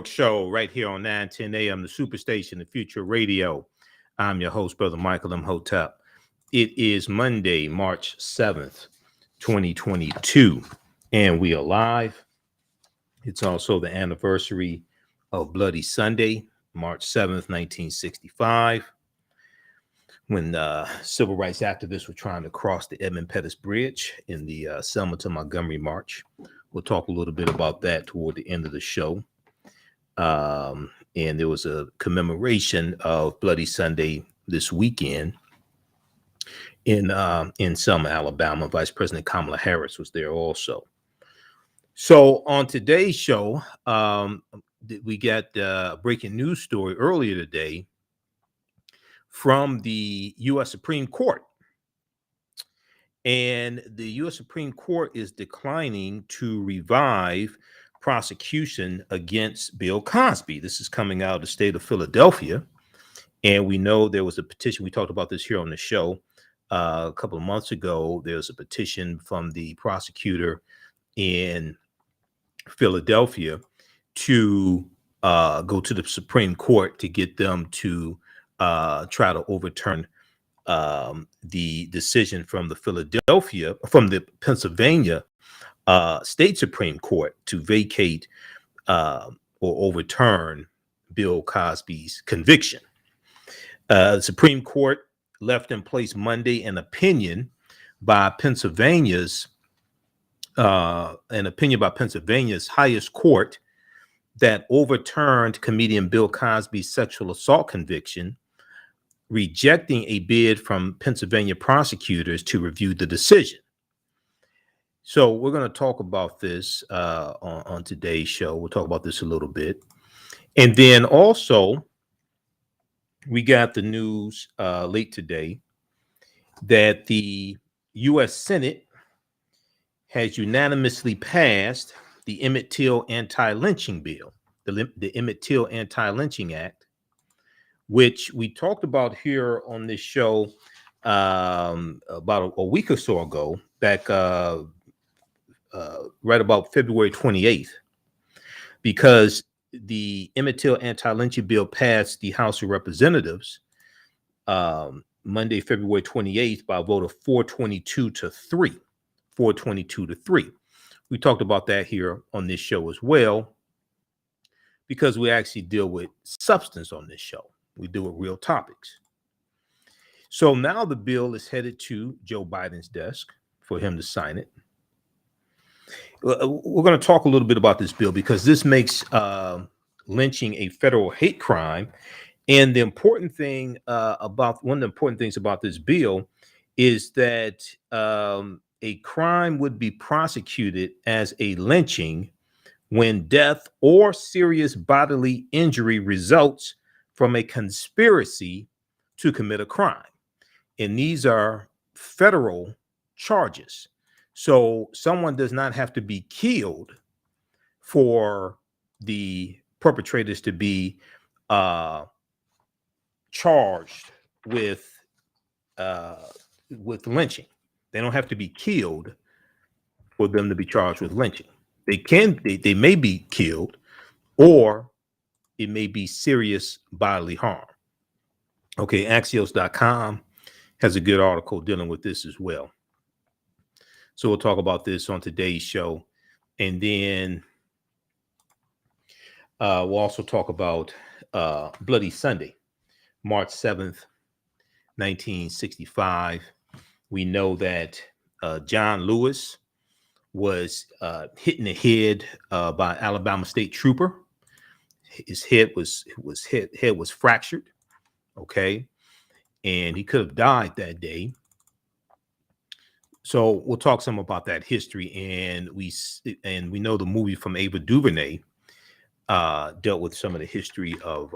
Show right here on 910 AM, the Superstation, the Future Radio. I'm your host, Brother Michael Imhotep. It is Monday, March 7th, 2022, and we are live. It's also the anniversary of Bloody Sunday, March 7th, 1965, when civil rights activists were trying to cross the Edmund Pettus Bridge in the Selma to Montgomery March. We'll talk a little bit about that toward the end of the show. And there was a commemoration of Bloody Sunday this weekend in Selma, Alabama. Vice President Kamala Harris was there also. So on today's show, we got a breaking news story earlier today from the U.S. Supreme Court. And the U.S. Supreme Court is declining to revive prosecution against Bill Cosby. This is coming out of the state of Philadelphia. And we know there was a petition. We talked about this here on the show a couple of months ago. There was a petition from the prosecutor in Philadelphia to go to the Supreme Court to get them to try to overturn the decision from the Pennsylvania state Supreme Court to vacate or overturn Bill Cosby's conviction. The Supreme Court left in place Monday an opinion by Pennsylvania's highest court that overturned comedian Bill Cosby's sexual assault conviction, rejecting a bid from Pennsylvania prosecutors to review the decision. So we're going to talk about this on today's show. We'll talk about this a little bit. And then also, we got the news late today that the U.S. Senate has unanimously passed the Emmett Till Anti-Lynching Bill, the Emmett Till Anti-Lynching Act, which we talked about here on this show about a week or so ago, back right about February 28th, because the Emmett Till Anti-Lynching Bill passed the House of Representatives Monday, February 28th by a vote of 422 to 3. 422 to 3. We talked about that here on this show as well, because we actually deal with substance on this show. We deal with real topics. So now the bill is headed to Joe Biden's desk for him to sign it. We're going to talk a little bit about this bill because this makes lynching a federal hate crime. And the important thing one of the important things about this bill is that a crime would be prosecuted as a lynching when death or serious bodily injury results from a conspiracy to commit a crime. And these are federal charges. So someone does not have to be killed for the perpetrators to be charged with lynching. They don't have to be killed for them to be charged with lynching. They may be killed, or it may be serious bodily harm. Okay, Axios.com has a good article dealing with this as well. So we'll talk about this on today's show. And then we'll also talk about Bloody Sunday, March 7th, 1965. We know that John Lewis was hit in the head by an Alabama state trooper. His head was fractured. Okay. And he could have died that day. So we'll talk some about that history, and we know the movie from Ava DuVernay dealt with some of the history of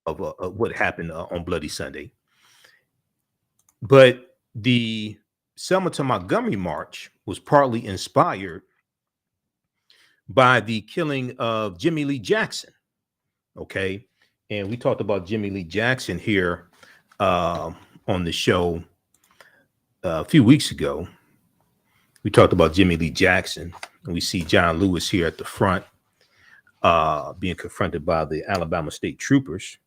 what happened on Bloody Sunday. But the Selma to Montgomery March was partly inspired by the killing of Jimmy Lee Jackson. Okay, and we talked about Jimmy Lee Jackson here on the show a few weeks ago. We talked about Jimmy Lee Jackson, and we see John Lewis here at the front. being confronted by the Alabama state troopers,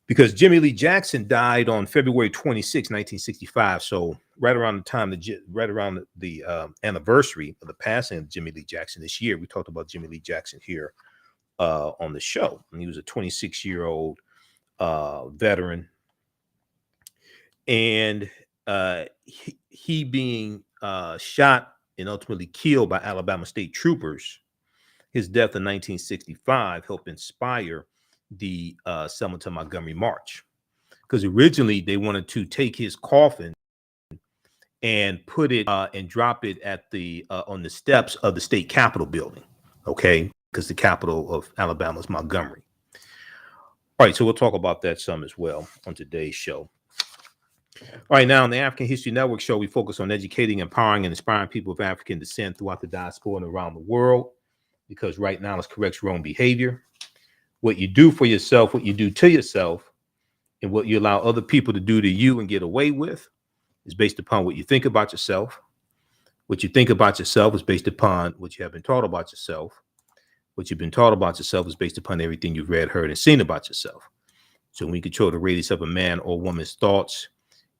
because Jimmy Lee Jackson died on February 26, 1965. So right around the time, right around the anniversary of the passing of Jimmy Lee Jackson this year, we talked about Jimmy Lee Jackson here on the show. And he was a 26-year-old veteran. And he being shot and ultimately killed by Alabama state troopers, his death in 1965 helped inspire the Selma to Montgomery March. Because originally they wanted to take his coffin and put it and drop it at the on the steps of the state capitol building. Okay, because the capital of Alabama is Montgomery. All right, so we'll talk about that some as well on today's show. All right, now on the African History Network show, we focus on educating, empowering, and inspiring people of African descent throughout the diaspora and around the world, because right now it corrects wrong behavior. What you do for yourself, what you do to yourself, and what you allow other people to do to you and get away with is based upon what you think about yourself. What you think about yourself is based upon what you have been taught about yourself. What you've been taught about yourself is based upon everything you've read, heard, and seen about yourself. So when you control the radius of a man or woman's thoughts,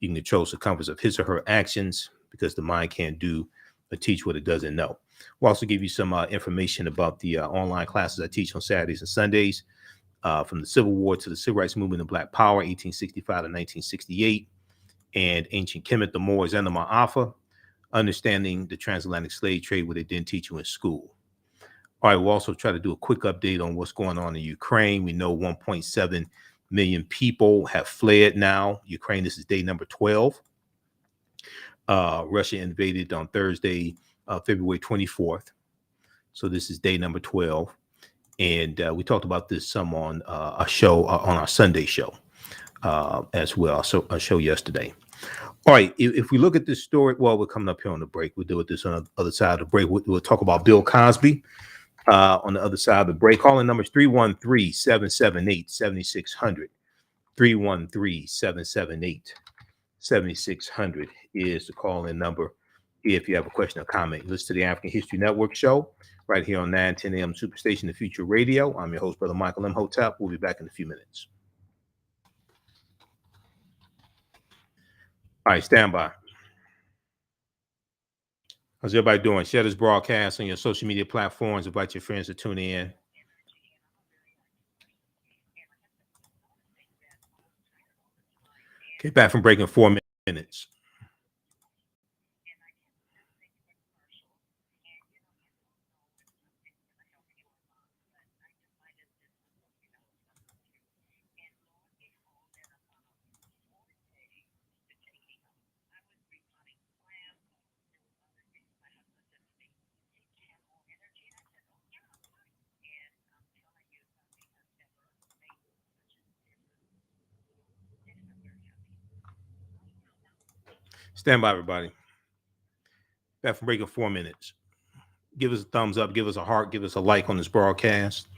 you can control the circumference of his or her actions, because the mind can't do or teach what it doesn't know. We'll also give you some information about the online classes I teach on Saturdays and Sundays, from the Civil War to the Civil Rights Movement and Black Power, 1865 to 1968, and Ancient Kemet, the Moors, and the Maafa, understanding the transatlantic slave trade, what they didn't teach you in school. All right, we'll also try to do a quick update on what's going on in Ukraine. We know 1.7 million people have fled now. Ukraine, this is day number 12. Russia invaded on Thursday, February 24th. So this is day number 12. And we talked about this some on our show, on our Sunday show as well. So a show yesterday. All right, if we look at this story, well, we're coming up here on the break. We'll deal with this on the other side of the break. We'll talk about Bill Cosby on the other side of the break. Calling number is 313-778-7600. 313-778-7600 is the call-in number if you have a question or comment. Listen to the African History Network show right here on 910 AM Superstation, the Future Radio. I'm your host, Brother Michael Imhotep. We'll be back in a few minutes. All right, stand by. How's everybody doing? Share this broadcast on your social media platforms. Invite your friends to tune in. Okay, back from break in 4 minutes. Stand by, everybody. Back from break in 4 minutes. Give us a thumbs up, give us a heart, give us a like on this broadcast.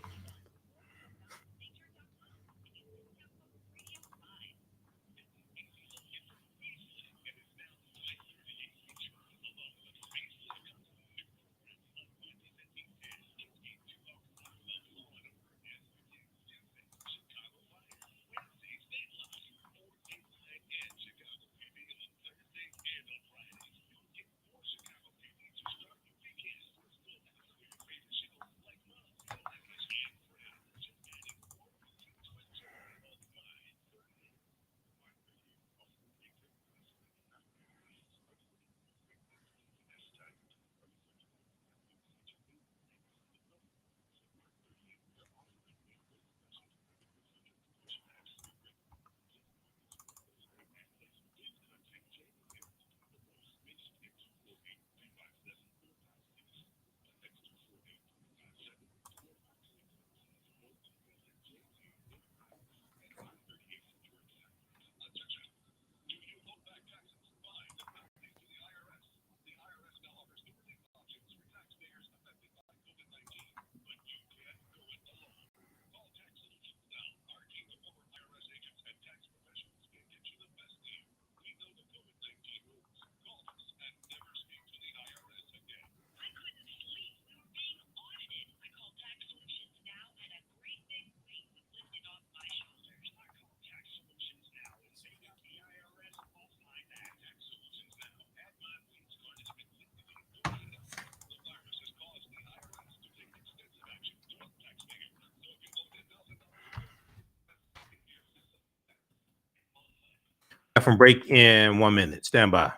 From break in 1 minute. Stand by.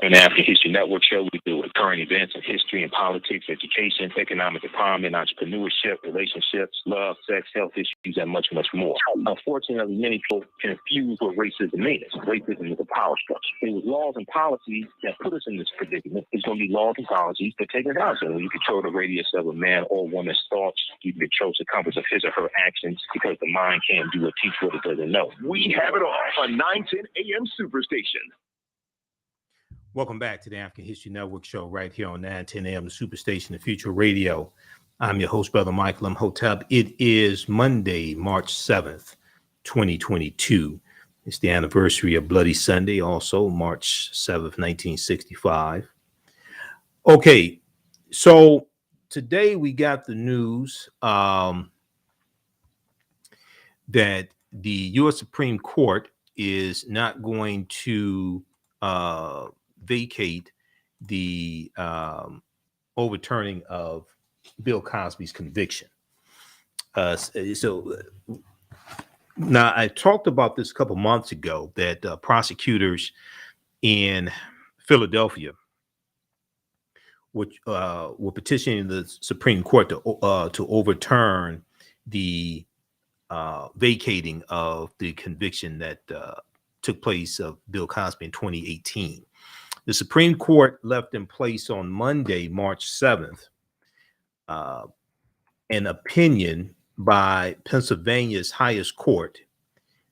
An African History Network show, we deal with current events in history and politics, education, economic empowerment, entrepreneurship, relationships, love, sex, health issues, and much, much more. Unfortunately, many people confuse what racism means. Racism is a power structure. It was laws and policies that put us in this predicament. It's going to be laws and policies that take us out. So when you control the radius of a man or woman's thoughts, you control the compass of his or her actions, because the mind can't do or teach what it doesn't know. We have it all on 910 AM Superstation. Welcome back to the African History Network show right here on 910 AM, the Superstation, the Future Radio. I'm your host, Brother Michael Imhotep. It is Monday, March 7th, 2022. It's the anniversary of Bloody Sunday, also March 7th, 1965. Okay, so today we got the news that the U.S. Supreme Court is not going to vacate the overturning of Bill Cosby's conviction. So now I talked about this a couple months ago that prosecutors in Philadelphia were petitioning the Supreme Court to overturn the vacating of the conviction that took place of Bill Cosby in 2018. The Supreme Court left in place on Monday, March 7th, an opinion by Pennsylvania's highest court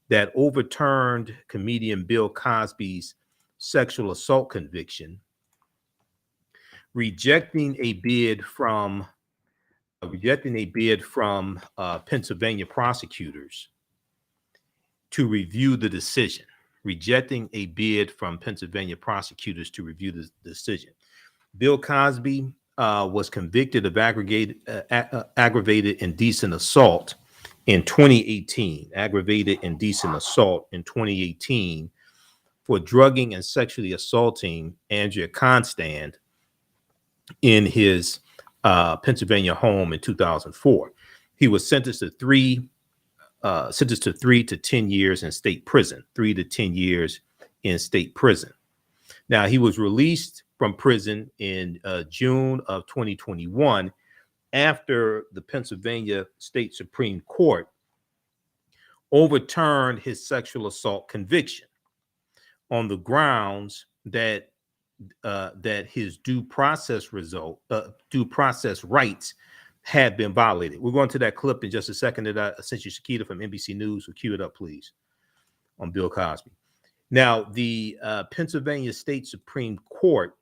that overturned comedian Bill Cosby's sexual assault conviction, rejecting a bid from Pennsylvania prosecutors to review the decision. Rejecting a bid from Pennsylvania prosecutors to review the decision. Bill Cosby was convicted of aggravated indecent assault in 2018. Aggravated indecent assault in 2018 for drugging and sexually assaulting Andrea Constand in his Pennsylvania home in 2004. He was sentenced to 3 to 10 years in state prison, 3 to 10 years in state prison. Now, he was released from prison in June of 2021 after the Pennsylvania State Supreme Court overturned his sexual assault conviction on the grounds that his due process rights had been violated. We're going to that clip in just a second that I sent you, Shakita, from NBC News. So cue it up, please, on Bill Cosby. Now, the Pennsylvania State Supreme Court,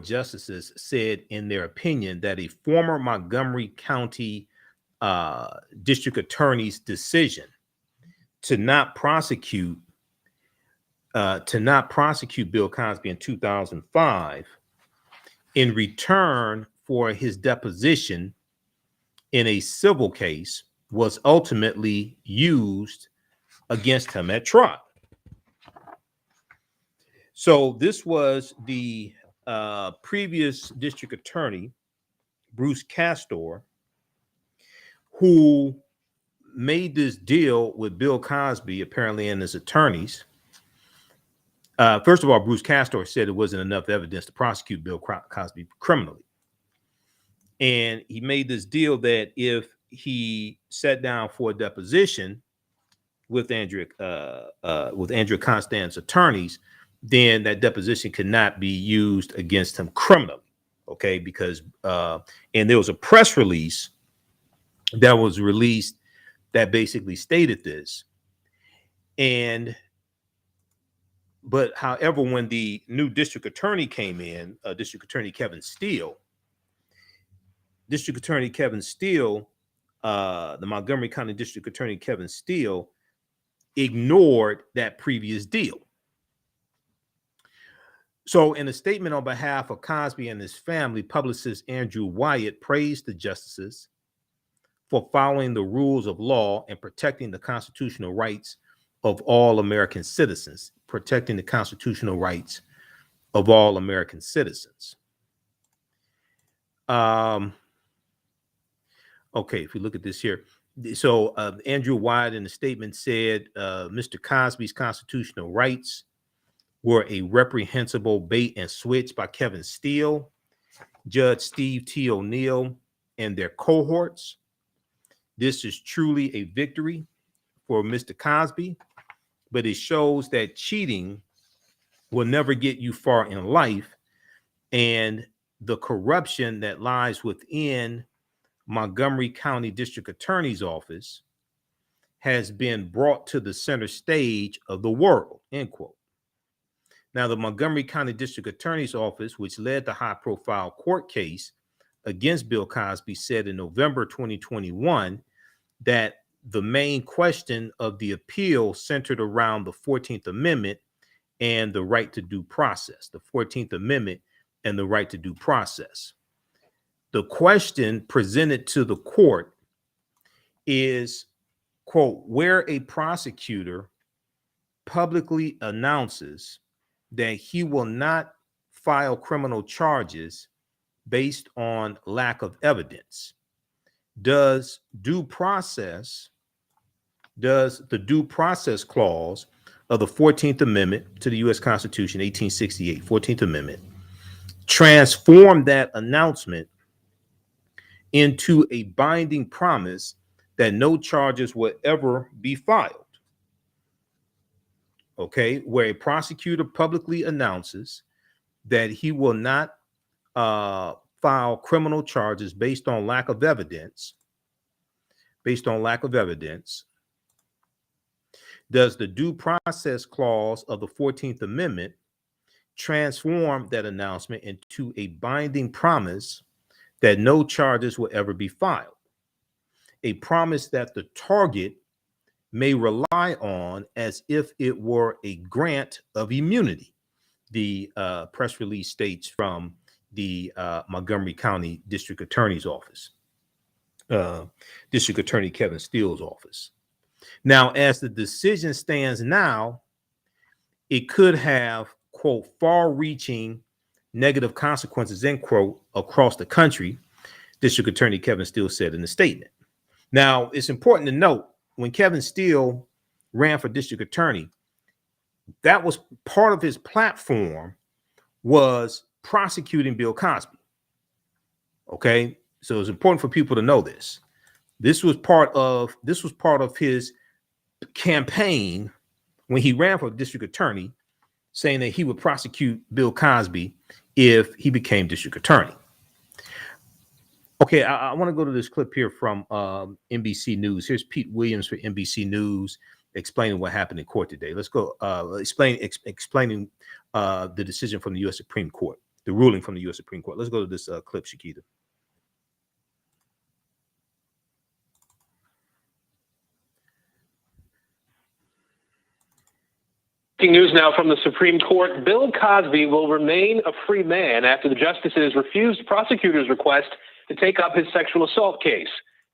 justices said in their opinion that a former Montgomery County district attorney's decision to not prosecute Bill Cosby in 2005 in return for his deposition in a civil case was ultimately used against him at trial. So this was the previous district attorney, Bruce Castor, who made this deal with Bill Cosby, apparently, and his attorneys. First of all, Bruce Castor said it wasn't enough evidence to prosecute Bill Cosby criminally. And he made this deal that if he sat down for a deposition with Andrea Constand's attorneys, then that deposition could not be used against him criminally. Okay, because and there was a press release that was released that basically stated this. But however, when the new district attorney came in, District Attorney Kevin Steele, the Montgomery County District Attorney Kevin Steele, ignored that previous deal. So in a statement on behalf of Cosby and his family, publicist Andrew Wyatt praised the justices for following the rules of law and protecting the constitutional rights of all American citizens, protecting the constitutional rights of all American citizens. Okay, if we look at this here. So Andrew White in the statement said Mr. Cosby's constitutional rights were a reprehensible bait and switch by Kevin Steele, Judge Steve T. O'Neill, and their cohorts. This is truly a victory for Mr. Cosby, but it shows that cheating will never get you far in life, and the corruption that lies within Montgomery County District Attorney's Office has been brought to the center stage of the world, end quote. Now, the Montgomery County District Attorney's Office, which led the high-profile court case against Bill Cosby, said in November 2021 that the main question of the appeal centered around the 14th Amendment and the right to due process, the 14th Amendment and the right to due process. The question presented to the court is, quote, where a prosecutor publicly announces that he will not file criminal charges based on lack of evidence, does the due process clause of the 14th Amendment to the U.S. Constitution, 1868, 14th Amendment, transform that announcement into a binding promise that no charges will ever be filed? Okay, where a prosecutor publicly announces that he will not file criminal charges based on lack of evidence, does the due process clause of the 14th Amendment transform that announcement into a binding promise that no charges will ever be filed? A promise that the target may rely on as if it were a grant of immunity. The press release states from the Montgomery County District Attorney's Office, District Attorney Kevin Steele's office. Now, as the decision stands now, it could have, quote, far-reaching negative consequences, end quote, across the country, District Attorney Kevin Steele said in the statement. Now, it's important to note, when Kevin Steele ran for district attorney, that was part of his platform, was prosecuting Bill Cosby. Okay, so it's important for people to know this. This was part of his campaign when he ran for district attorney, saying that he would prosecute Bill Cosby if he became district attorney. Okay, I want to go to this clip here from NBC News. Here's Pete Williams for NBC News explaining what happened in court today. Let's go explaining the decision from the U.S. Supreme Court, the ruling from the U.S. Supreme Court. Let's go to this clip, Shakita. News now from the Supreme Court. Bill Cosby will remain a free man after the justices refused prosecutors' request to take up his sexual assault case.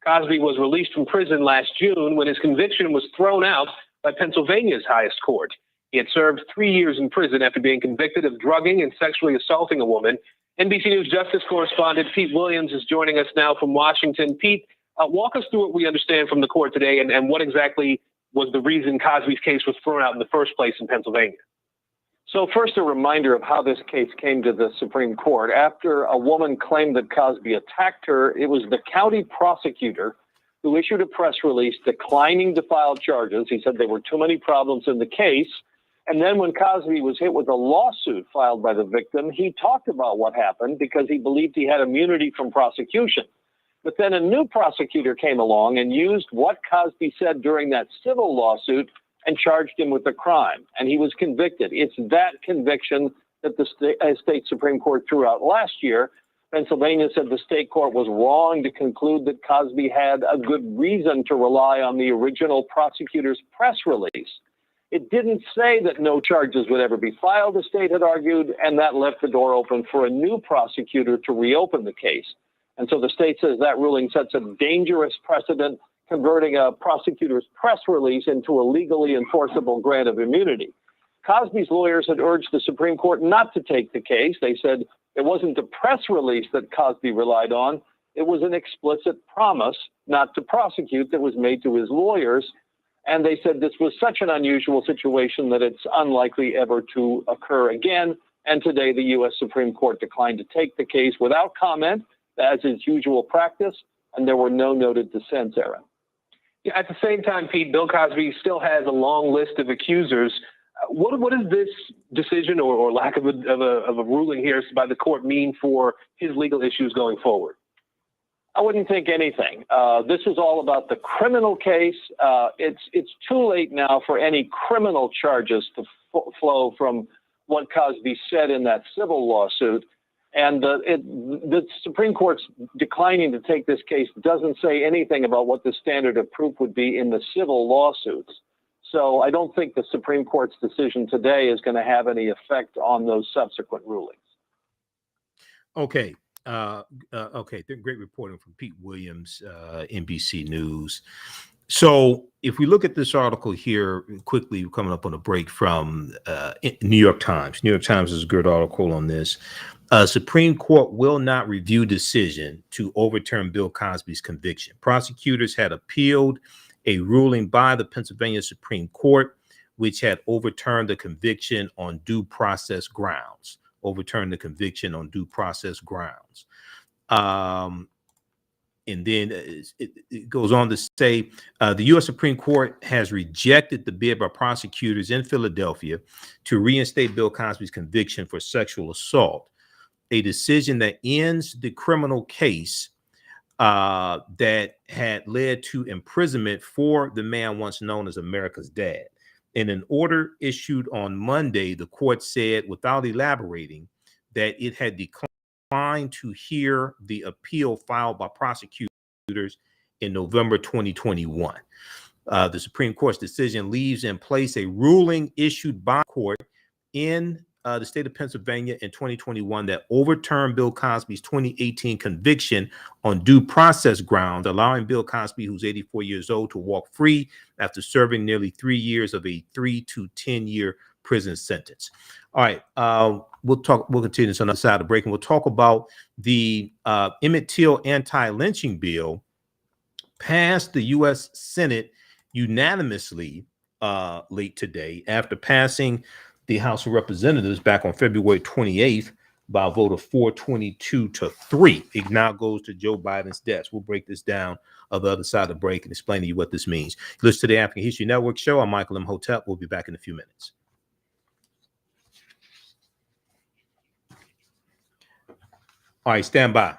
Cosby was released from prison last June when his conviction was thrown out by Pennsylvania's highest court. He had served 3 years in prison after being convicted of drugging and sexually assaulting a woman. NBC News Justice correspondent Pete Williams is joining us now from Washington. Pete, walk us through what we understand from the court today and what exactly was the reason Cosby's case was thrown out in the first place in Pennsylvania. So first, a reminder of how this case came to the Supreme Court. After a woman claimed that Cosby attacked her, it was the county prosecutor who issued a press release declining to file charges. He said there were too many problems in the case. And then when Cosby was hit with a lawsuit filed by the victim, he talked about what happened because he believed he had immunity from prosecution. But then a new prosecutor came along and used what Cosby said during that civil lawsuit and charged him with a crime, and he was convicted. It's that conviction that the state Supreme Court threw out last year. Pennsylvania said the state court was wrong to conclude that Cosby had a good reason to rely on the original prosecutor's press release. It didn't say that no charges would ever be filed, the state had argued, and that left the door open for a new prosecutor to reopen the case. And so the state says that ruling sets a dangerous precedent. converting a prosecutor's press release into a legally enforceable grant of immunity. Cosby's lawyers had urged the Supreme Court not to take the case. They said it wasn't the press release that Cosby relied on. It was an explicit promise not to prosecute that was made to his lawyers. And they said this was such an unusual situation that it's unlikely ever to occur again. And today, the U.S. Supreme Court declined to take the case without comment, as is usual practice, and there were no noted dissents, Aaron. Yeah, at the same time, Pete, Bill Cosby still has a long list of accusers. What does this decision or lack of a ruling here by the court mean for his legal issues going forward? I wouldn't think anything. This is all about the criminal case. It's too late now for any criminal charges to flow from what Cosby said in that civil lawsuit. And the Supreme Court's declining to take this case doesn't say anything about what the standard of proof would be in the civil lawsuits. So I don't think the Supreme Court's decision today is going to have any effect on those subsequent rulings. Okay. Great reporting from Pete Williams, NBC News. So if we look at this article here quickly, coming up on a break from New York Times. New York Times is a good article on this. Supreme Court will not review decision to overturn Bill Cosby's conviction. Prosecutors had appealed a ruling by the Pennsylvania Supreme Court, which had overturned the conviction on due process grounds. And then it goes on to say the U.S. Supreme Court has rejected the bid by prosecutors in Philadelphia to reinstate Bill Cosby's conviction for sexual assault, a decision that ends the criminal case that had led to imprisonment for the man once known as America's Dad. In an order issued on Monday, the court said, without elaborating, that it had declined to hear the appeal filed by prosecutors in November 2021. The Supreme Court's decision leaves in place a ruling issued by court in the state of Pennsylvania in 2021 that overturned Bill Cosby's 2018 conviction on due process grounds, allowing Bill Cosby, who's 84 years old, to walk free after serving nearly 3 years of a 3 to 10 year prison sentence. All right, we'll continue this on the other side of the break, and we'll talk about the Emmett Till anti-lynching bill passed the U.S. Senate unanimously late today after passing the House of Representatives back on February 28th by a vote of 422 to 3. It now goes to Joe Biden's desk. We'll break this down on the other side of the break and explain to you what this means. Listen to the African History Network show. I'm Michael Imhotep. We'll be back in a few minutes. All right, stand by.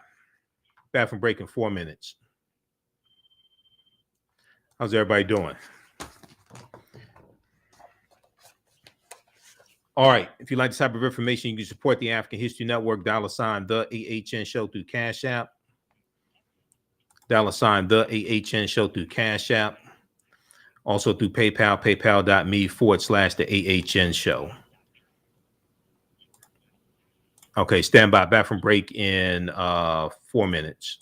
Back from break in 4 minutes. How's everybody doing? All right. If you like this type of information, you can support the African History Network, $, the AHN show through Cash App. $, the AHN show through Cash App. Also through PayPal, paypal.me/the AHN show. Okay, stand by. Back from break in 4 minutes.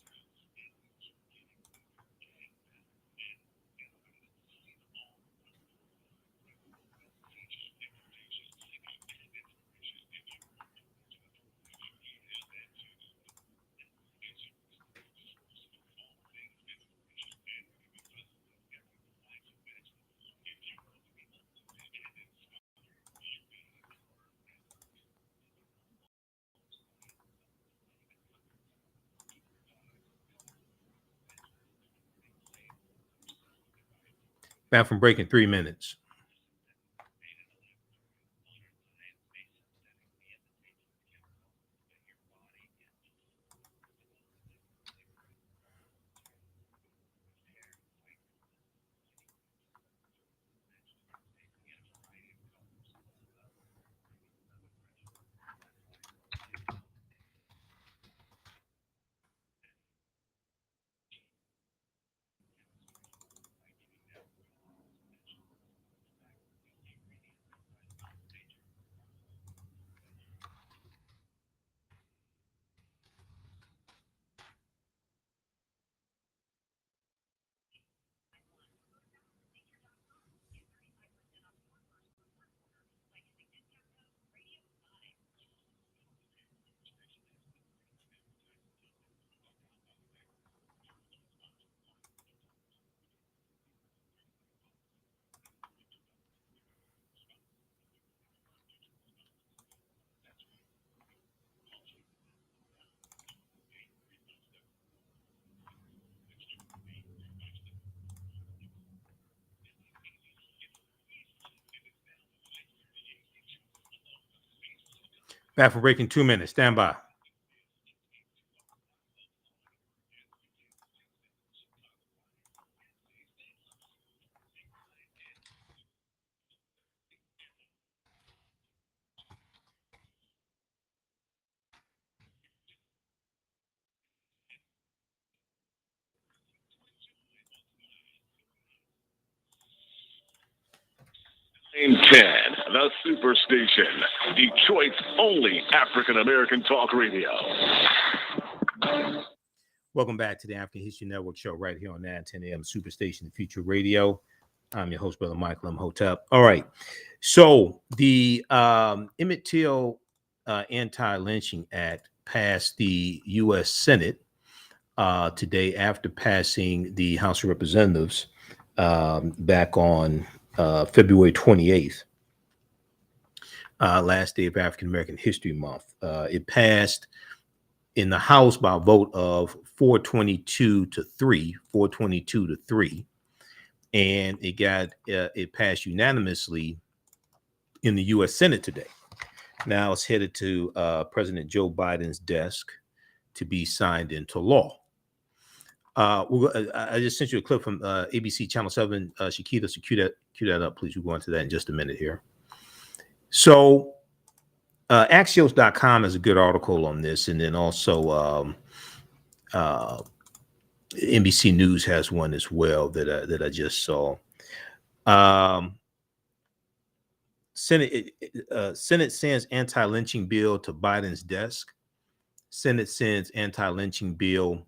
Back from break in 3 minutes. Back for break in 2 minutes. Stand by. In 10, the Superstation, Detroit's only African-American talk radio. Welcome back to the African History Network show right here on 910 AM Superstation Future Radio. I'm your host, Brother Michael Imhotep. All right. So the Emmett Till Anti-Lynching Act passed the U.S. Senate today after passing the House of Representatives back on February 28th, last day of African American History Month. It passed in the House by a vote of 422 to 3, and it passed unanimously in the U.S. Senate today. Now it's headed to President Joe Biden's desk to be signed into law. I just sent you a clip from ABC Channel 7. Shakita, so cue that up, please. We'll go into that in just a minute here. So Axios.com has a good article on this, and then also NBC News has one as well that I just saw. Senate sends anti-lynching bill to Biden's desk. Senate sends anti-lynching bill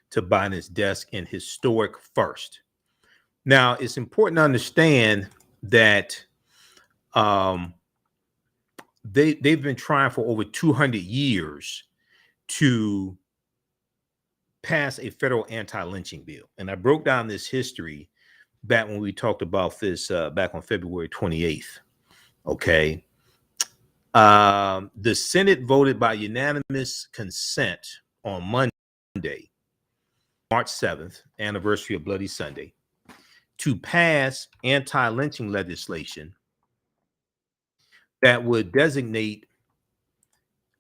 to Biden's desk in historic first. Now, it's important to understand that they've been trying for over 200 years to pass a federal anti-lynching bill. And I broke down this history back when we talked about this back on February 28th. Okay. The Senate voted by unanimous consent on Monday, March 7th, anniversary of Bloody Sunday, to pass anti-lynching legislation that would designate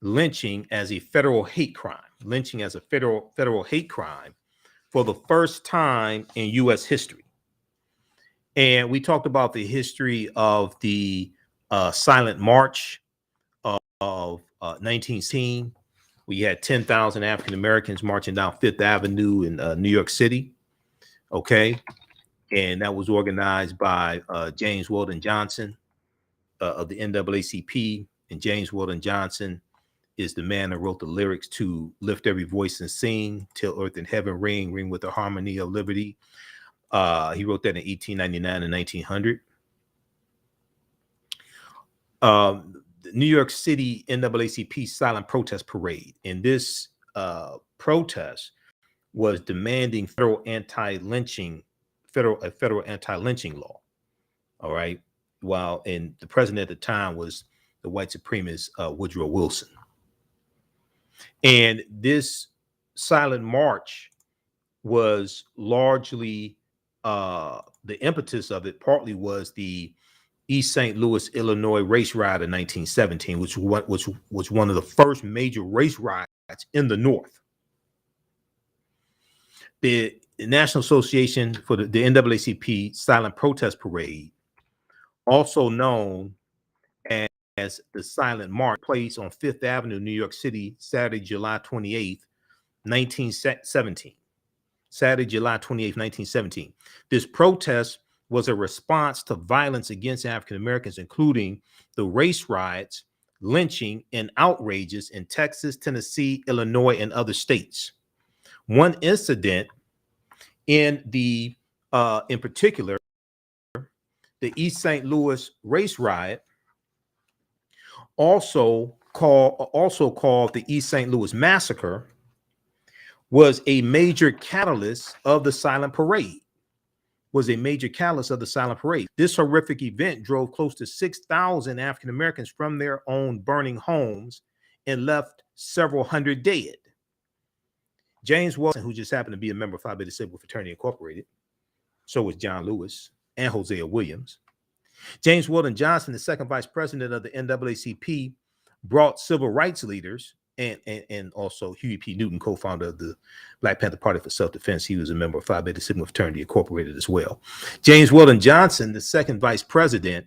lynching as a federal hate crime, lynching as a federal hate crime for the first time in U.S. history. And we talked about the history of the silent march of 1916. We had 10,000 African Americans marching down Fifth Avenue in New York City. Okay. And that was organized by James Weldon Johnson of the NAACP. And James Weldon Johnson is the man that wrote the lyrics to Lift Every Voice and Sing, Till Earth and Heaven Ring, Ring with the Harmony of Liberty. He wrote that in 1899 and 1900. The New York City NAACP silent protest parade. And this protest was demanding federal anti-lynching law. All right. And the president at the time was the white supremacist Woodrow Wilson. And this silent march was largely the impetus of it partly was the East St. Louis, Illinois race riot in 1917, which was one of the first major race riots in the North. The National Association for the NAACP Silent Protest Parade, also known as the Silent March, place on Fifth Avenue, New York City, Saturday, July 28th, 1917. Saturday, July 28th, 1917. This protest was a response to violence against African Americans, including the race riots, lynching, and outrages in Texas, Tennessee, Illinois, and other states. One incident in particular, the East St. Louis race riot, also called the East St. Louis Massacre, was a major catalyst of the silent parade. This horrific event drove close to 6,000 African Americans from their own burning homes and left several hundred dead. James Wilson, who just happened to be a member of Phi Beta Sigma Fraternity Incorporated, so was John Lewis and Hosea Williams. James Weldon Johnson, the second vice president of the NAACP, brought civil rights leaders and also Huey P. Newton, co-founder of the Black Panther Party for Self-Defense. He was a member of Phi Beta Sigma Fraternity Incorporated as well. James Weldon Johnson, the second vice president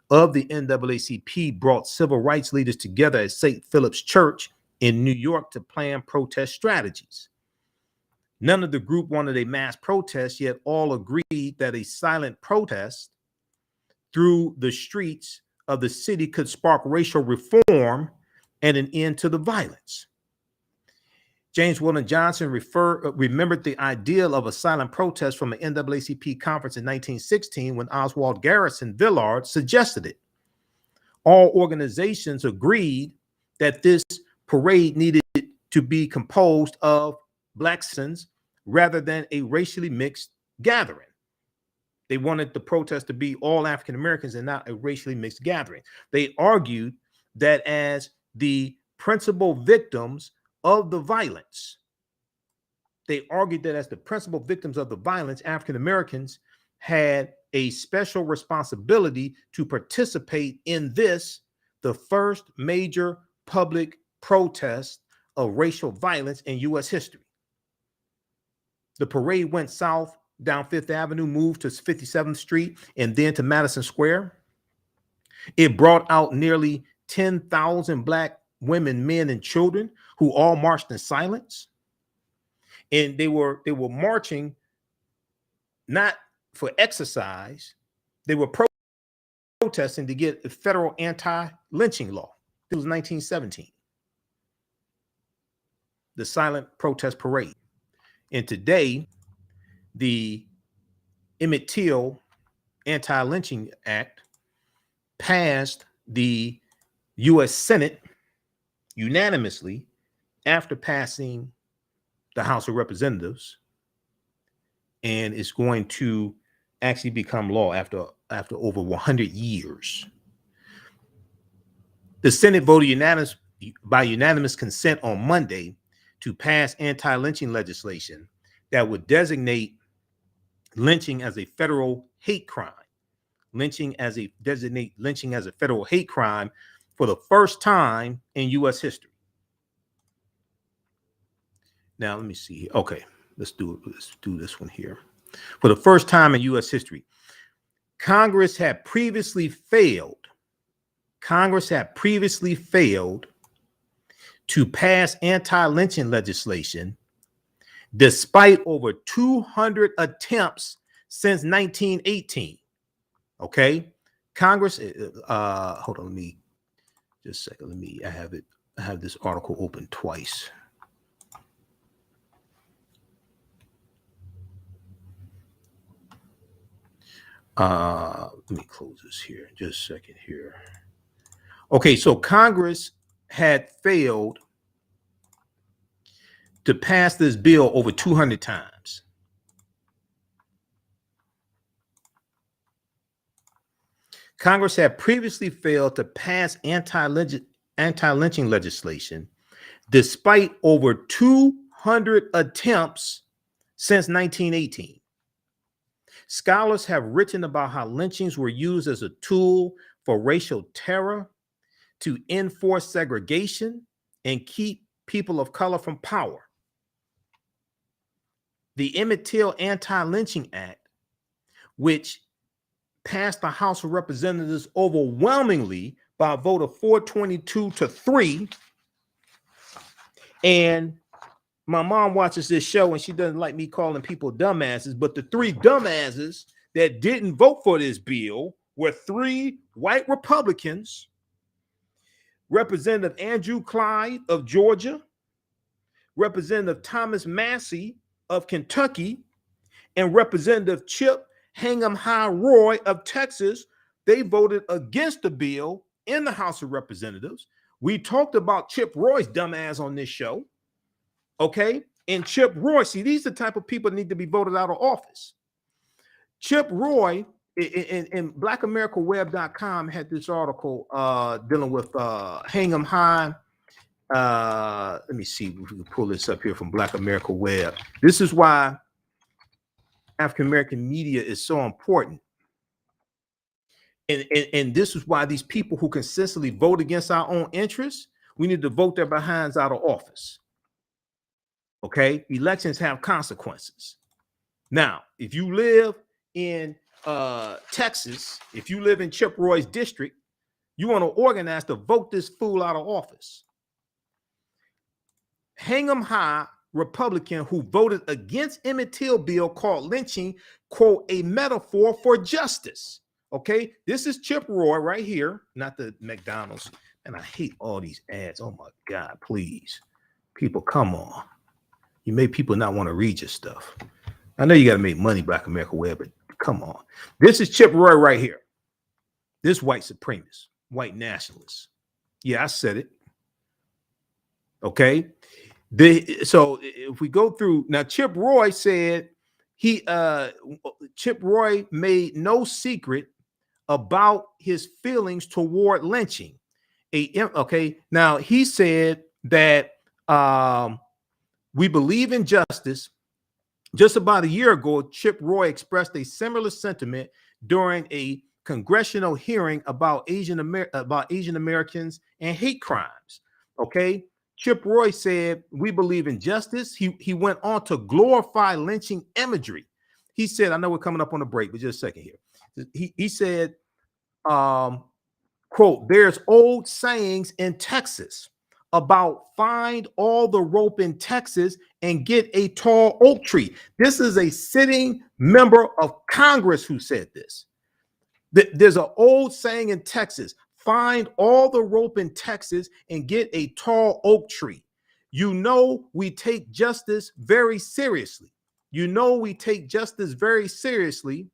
of the NAACP, brought civil rights leaders together at St. Philip's Church in New York to plan protest strategies. None of the group wanted a mass protest, yet all agreed that a silent protest through the streets of the city could spark racial reform and an end to the violence. James Weldon Johnson remembered the ideal of a silent protest from an NAACP conference in 1916 when Oswald Garrison Villard suggested it. All organizations agreed that this parade needed to be composed of Black citizens rather than a racially mixed gathering. They wanted the protest to be all African Americans and not a racially mixed gathering. They argued that as the principal victims of the violence, African Americans had a special responsibility to participate in this, the first major public protest of racial violence in U.S. history. The parade went south down Fifth Avenue, moved to 57th Street, and then to Madison Square. It brought out nearly 10,000 Black women, men, and children who all marched in silence. And they were marching not for exercise, they were protesting to get a federal anti-lynching law. It was 1917. The silent protest parade. And today, the Emmett Till Anti-Lynching Act passed the U.S. Senate unanimously after passing the House of Representatives, and it's going to actually become law after over 100 years. The Senate voted by unanimous consent on Monday to pass anti-lynching legislation that would designate lynching as a federal hate crime. Designate lynching as a federal hate crime for the first time in U.S. history. Now, let me see. Okay, let's do this one here. For the first time in U.S. history, Congress had previously failed to pass anti-lynching legislation despite over 200 attempts since 1918. Okay, Congress. Hold on, let me just a second. I have this article open twice. Let me close this here. Just a second here. Okay, so Congress had failed to pass this bill over 200 times. Congress had previously failed to pass anti-lynching legislation despite over 200 attempts since 1918. Scholars have written about how lynchings were used as a tool for racial terror, to enforce segregation, and keep people of color from power. The Emmett Till Anti-Lynching Act, which passed the House of Representatives overwhelmingly by a vote of 422-3, and my mom watches this show and she doesn't like me calling people dumbasses, but the three dumbasses that didn't vote for this bill were three white Republicans: Representative Andrew Clyde of Georgia, Representative Thomas Massey of Kentucky, and Representative Chip Hang'em-High Roy of Texas. They voted against the bill in the House of Representatives. We talked about Chip Roy's dumbass on this show. Okay, and Chip Roy, see, these are the type of people that need to be voted out of office. Chip Roy in blackamericaweb.com had this article dealing with Hang'em High. Let me see if we can pull this up here from Black America Web. This is why African American media is so important. And this is why these people who consistently vote against our own interests, we need to vote their behinds out of office. Okay, elections have consequences. Now, if you live in Texas, if you live in Chip Roy's district, you want to organize to vote this fool out of office. Hang 'em high Republican who voted against Emmett Till bill called lynching, quote, a metaphor for justice. Okay, this is Chip Roy right here, not the McDonald's. And I hate all these ads. Oh my God, please. People, come on. You make people not want to read your stuff. I know you got to make money, Black America Web, but come on. This is Chip Roy right here. This white supremacist, white nationalist. Yeah, I said it. Okay. So if we go through now, Chip Roy said Chip Roy made no secret about his feelings toward lynching. Okay. Now he said that we believe in justice. Just about a year ago, Chip Roy expressed a similar sentiment during a congressional hearing about Asian Americans and hate crimes. Okay, Chip Roy said, "We believe in justice." He went on to glorify lynching imagery. He said, "I know we're coming up on a break, but just a second here." He said, "Quote: There's old sayings in Texas about find all the rope in Texas and get a tall oak tree." This is a sitting member of Congress who said this. There's an old saying in Texas: find all the rope in Texas and get a tall oak tree. You know, we take justice very seriously. You know, we take justice very seriously,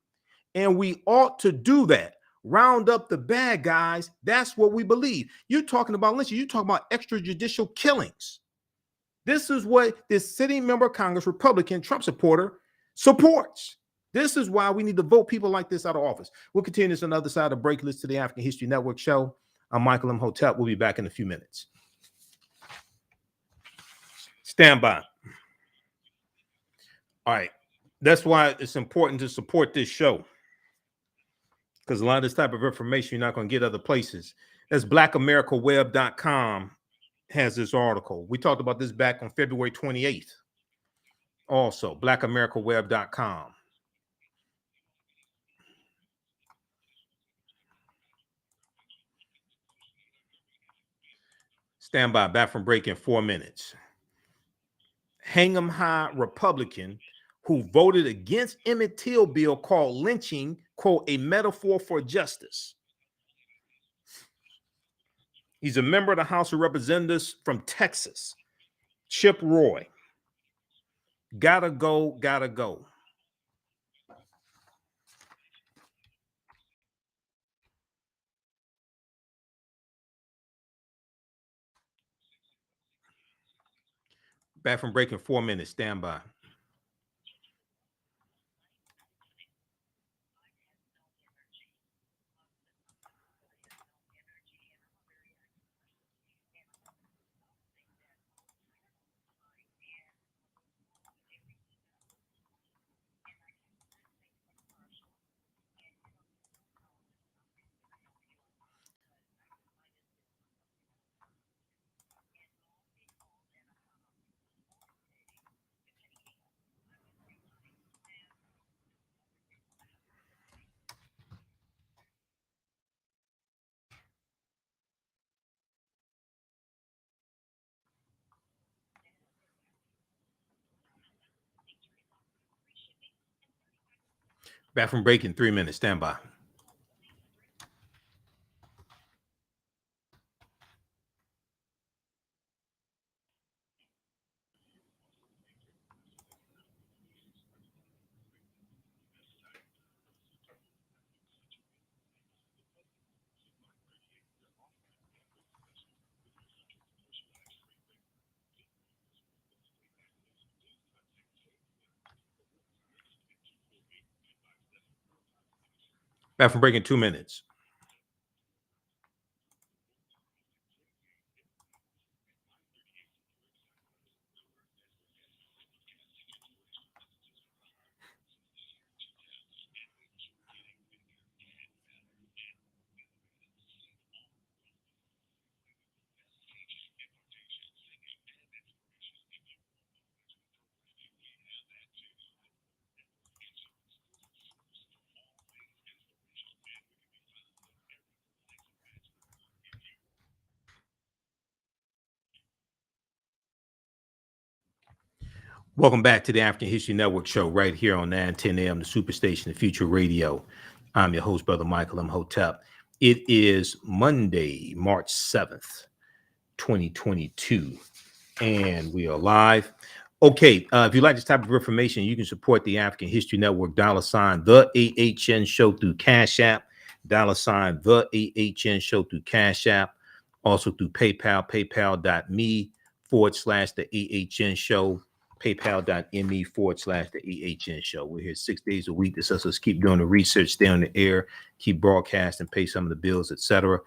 and we ought to do that. Round up the bad guys. That's what we believe. You're talking about lynching. You're talking about extrajudicial killings. This is what this sitting member of Congress, Republican, Trump supporter, supports. This is why we need to vote people like this out of office. We'll continue this on the other side of the break. Listen to the African History Network show. I'm Michael Imhotep. We'll be back in a few minutes. Stand by. All right. That's why it's important to support this show, because a lot of this type of information you're not going to get other places. That's blackamericaweb.com has this article. We talked about this back on February 28th. Also, blackamericaweb.com. Stand by. Back from break in 4 minutes. Hang 'em high Republican who voted against Emmett Till bill called lynching, quote, a metaphor for justice. He's a member of the House of Representatives from Texas. Chip Roy. Gotta go, gotta go. Back from break in 4 minutes. Stand by. Back from break in 3 minutes. Stand by. Back from break in 2 minutes. Welcome back to the African History Network show right here on 910 AM, the Superstation, the Future Radio. I'm your host, Brother Michael Imhotep. It is Monday, March 7th, 2022, and we are live. Okay, if you like this type of information, you can support the African History Network, $ the AHN show through Cash App, $ the AHN show through Cash App, also through PayPal, paypal.me /the AHN show, paypal.me /the AHN show. We're here 6 days a week. This lets us keep doing the research, stay on the air, keep broadcasting, pay some of the bills, etc.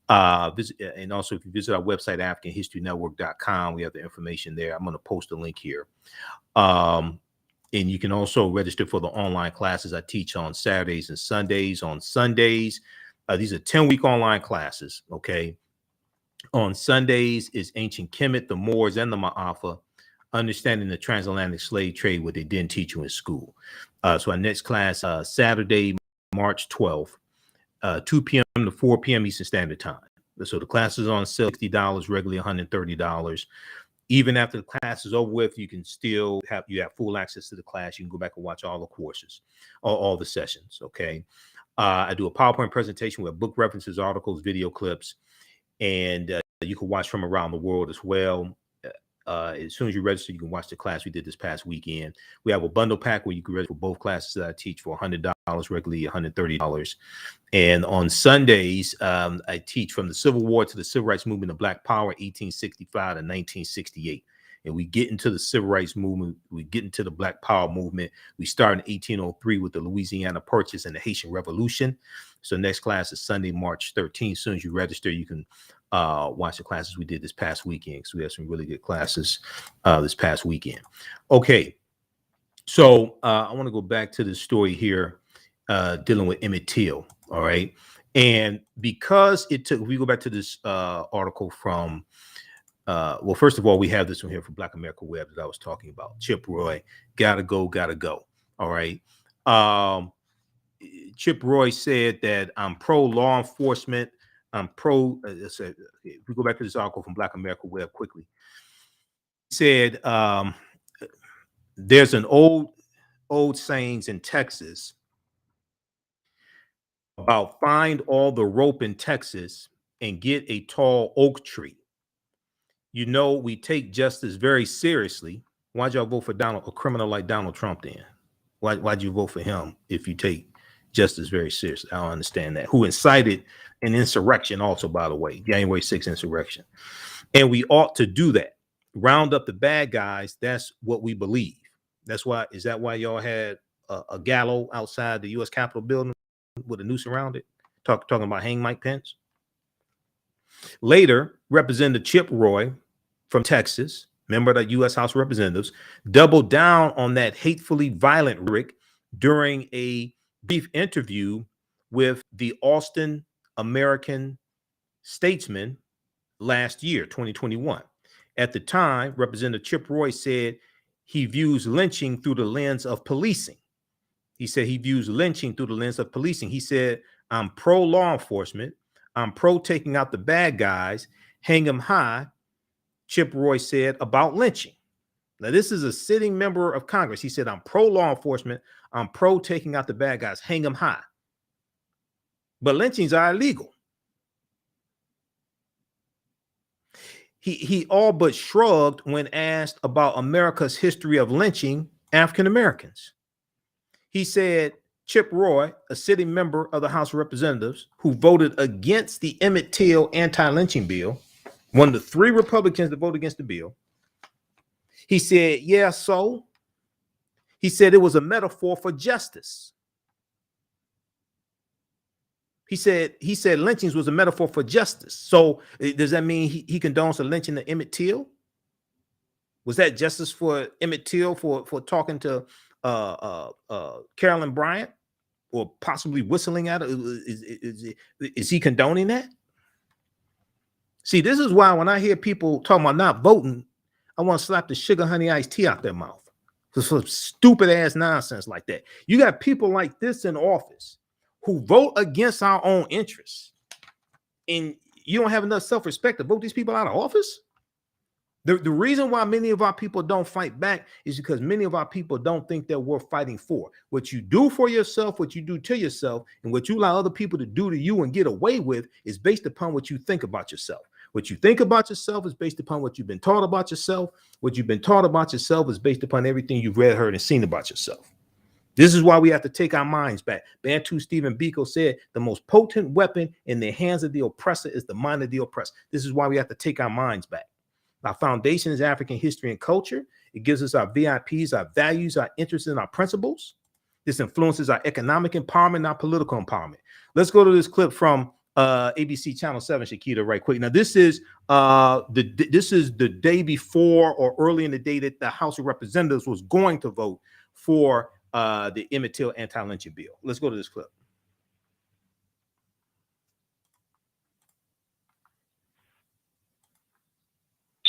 And also, if you visit our website, AfricanHistoryNetwork.com, we have the information there. I'm going to post a link here. And you can also register for the online classes I teach on Saturdays and Sundays. On Sundays, these are 10-week online classes, okay? On Sundays is Ancient Kemet, the Moors, and the Maafa, understanding the transatlantic slave trade, what they didn't teach you in school. So our next class, Saturday, March 12th, 2 p.m. to 4 p.m. Eastern Standard Time. So the class is on sale, $60, regularly $130. Even after the class is over with, you can still have full access to the class. You can go back and watch all the courses, all the sessions, okay? I do a PowerPoint presentation with book references, articles, video clips, and you can watch from around the world as well. As soon as you register, you can watch the class we did this past weekend. We have a bundle pack where you can register for both classes that I teach for $100, regularly $130. And on Sundays, I teach from the Civil War to the Civil Rights Movement of Black Power, 1865 to 1968. And we get into the Civil Rights Movement. We get into the Black Power Movement. We start in 1803 with the Louisiana Purchase and the Haitian Revolution. So next class is Sunday, March 13th. As soon as you register, you can watch the classes we did this past weekend. So we had some really good classes this past weekend. Okay, so I want to go back to the story here dealing with Emmett Till. All right, and because it took, we go back to this article from, well, first of all, we have this one here from Black America Web that I was talking about. Chip Roy, gotta go. All right. Chip Roy said that I'm pro law enforcement. I'm pro. If we go back to this article from Black America Web quickly, he said there's an old sayings in Texas about find all the rope in Texas and get a tall oak tree. You know, we take justice very seriously. Why'd y'all vote for a criminal like Donald Trump then? Why'd you vote for him if you take justice very seriously? I don't understand that. Who incited an insurrection also, by the way, January 6th insurrection. And we ought to do that. Round up the bad guys. That's what we believe. That's why, is that why y'all had a gallows outside the U.S. Capitol building with a noose around it? Talking about hang Mike Pence. Later, Representative Chip Roy from Texas, member of the U.S. House of Representatives, doubled down on that hatefully violent rhetoric during a brief interview with the Austin American Statesman last year, 2021. At the time, Representative Chip Roy said he views lynching through the lens of policing. He said he views lynching through the lens of policing. He said, I'm pro law enforcement. I'm pro taking out the bad guys, hang them high, Chip Roy said about lynching. Now, this is a sitting member of Congress. He said, I'm pro law enforcement. I'm pro taking out the bad guys, hang them high. But lynchings are illegal. He all but shrugged when asked about America's history of lynching African Americans. He said, Chip Roy, a sitting member of the House of Representatives who voted against the Emmett Till anti-lynching bill, one of the 3 Republicans that voted against the bill, he said, yeah, so he said it was a metaphor for justice. He said lynchings was a metaphor for justice. So does that mean he condones the lynching of Emmett Till? Was that justice for Emmett Till for talking to Carolyn Bryant or possibly whistling at her? Is he condoning that? See, this is why when I hear people talking about not voting, I want to slap the sugar honey iced tea out their mouth. For some stupid ass nonsense like that. You got people like this in office who vote against our own interests, and you don't have enough self-respect to vote these people out of office. The reason why many of our people don't fight back is because many of our people don't think that we're fighting for. What you do for yourself, what you do to yourself, and what you allow other people to do to you and get away with is based upon what you think about yourself. What you think about yourself is based upon what you've been taught about yourself. What you've been taught about yourself is based upon everything you've read, heard, and seen about yourself. This is why we have to take our minds back. Bantu Stephen Biko said the most potent weapon in the hands of the oppressor is the mind of the oppressed. This is why we have to take our minds back. Our foundation is African history and culture. It gives us our VIPs, our values, our interests, and our principles. This influences our economic empowerment, our political empowerment. Let's go to this clip from ABC Channel 7, Shakita, right quick. Now, this is the day before or early in the day that the House of Representatives was going to vote for the Emmett Till anti-lynching bill. Let's go to this clip.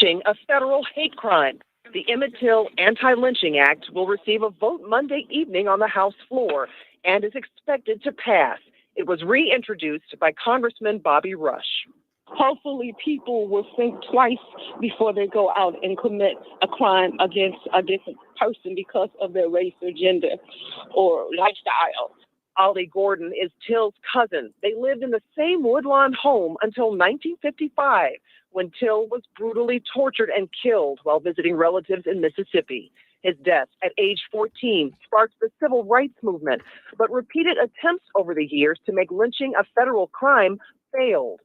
A federal hate crime. The Emmett Till Anti-Lynching Act will receive a vote Monday evening on the House floor and is expected to pass. It was reintroduced by Congressman Bobby Rush. Hopefully people will think twice before they go out and commit a crime against a different person because of their race or gender or lifestyle. Ollie Gordon is Till's cousin. They lived in the same Woodlawn home until 1955, when Till was brutally tortured and killed while visiting relatives in Mississippi. His death at age 14 sparked the civil rights movement, but repeated attempts over the years to make lynching a federal crime failed.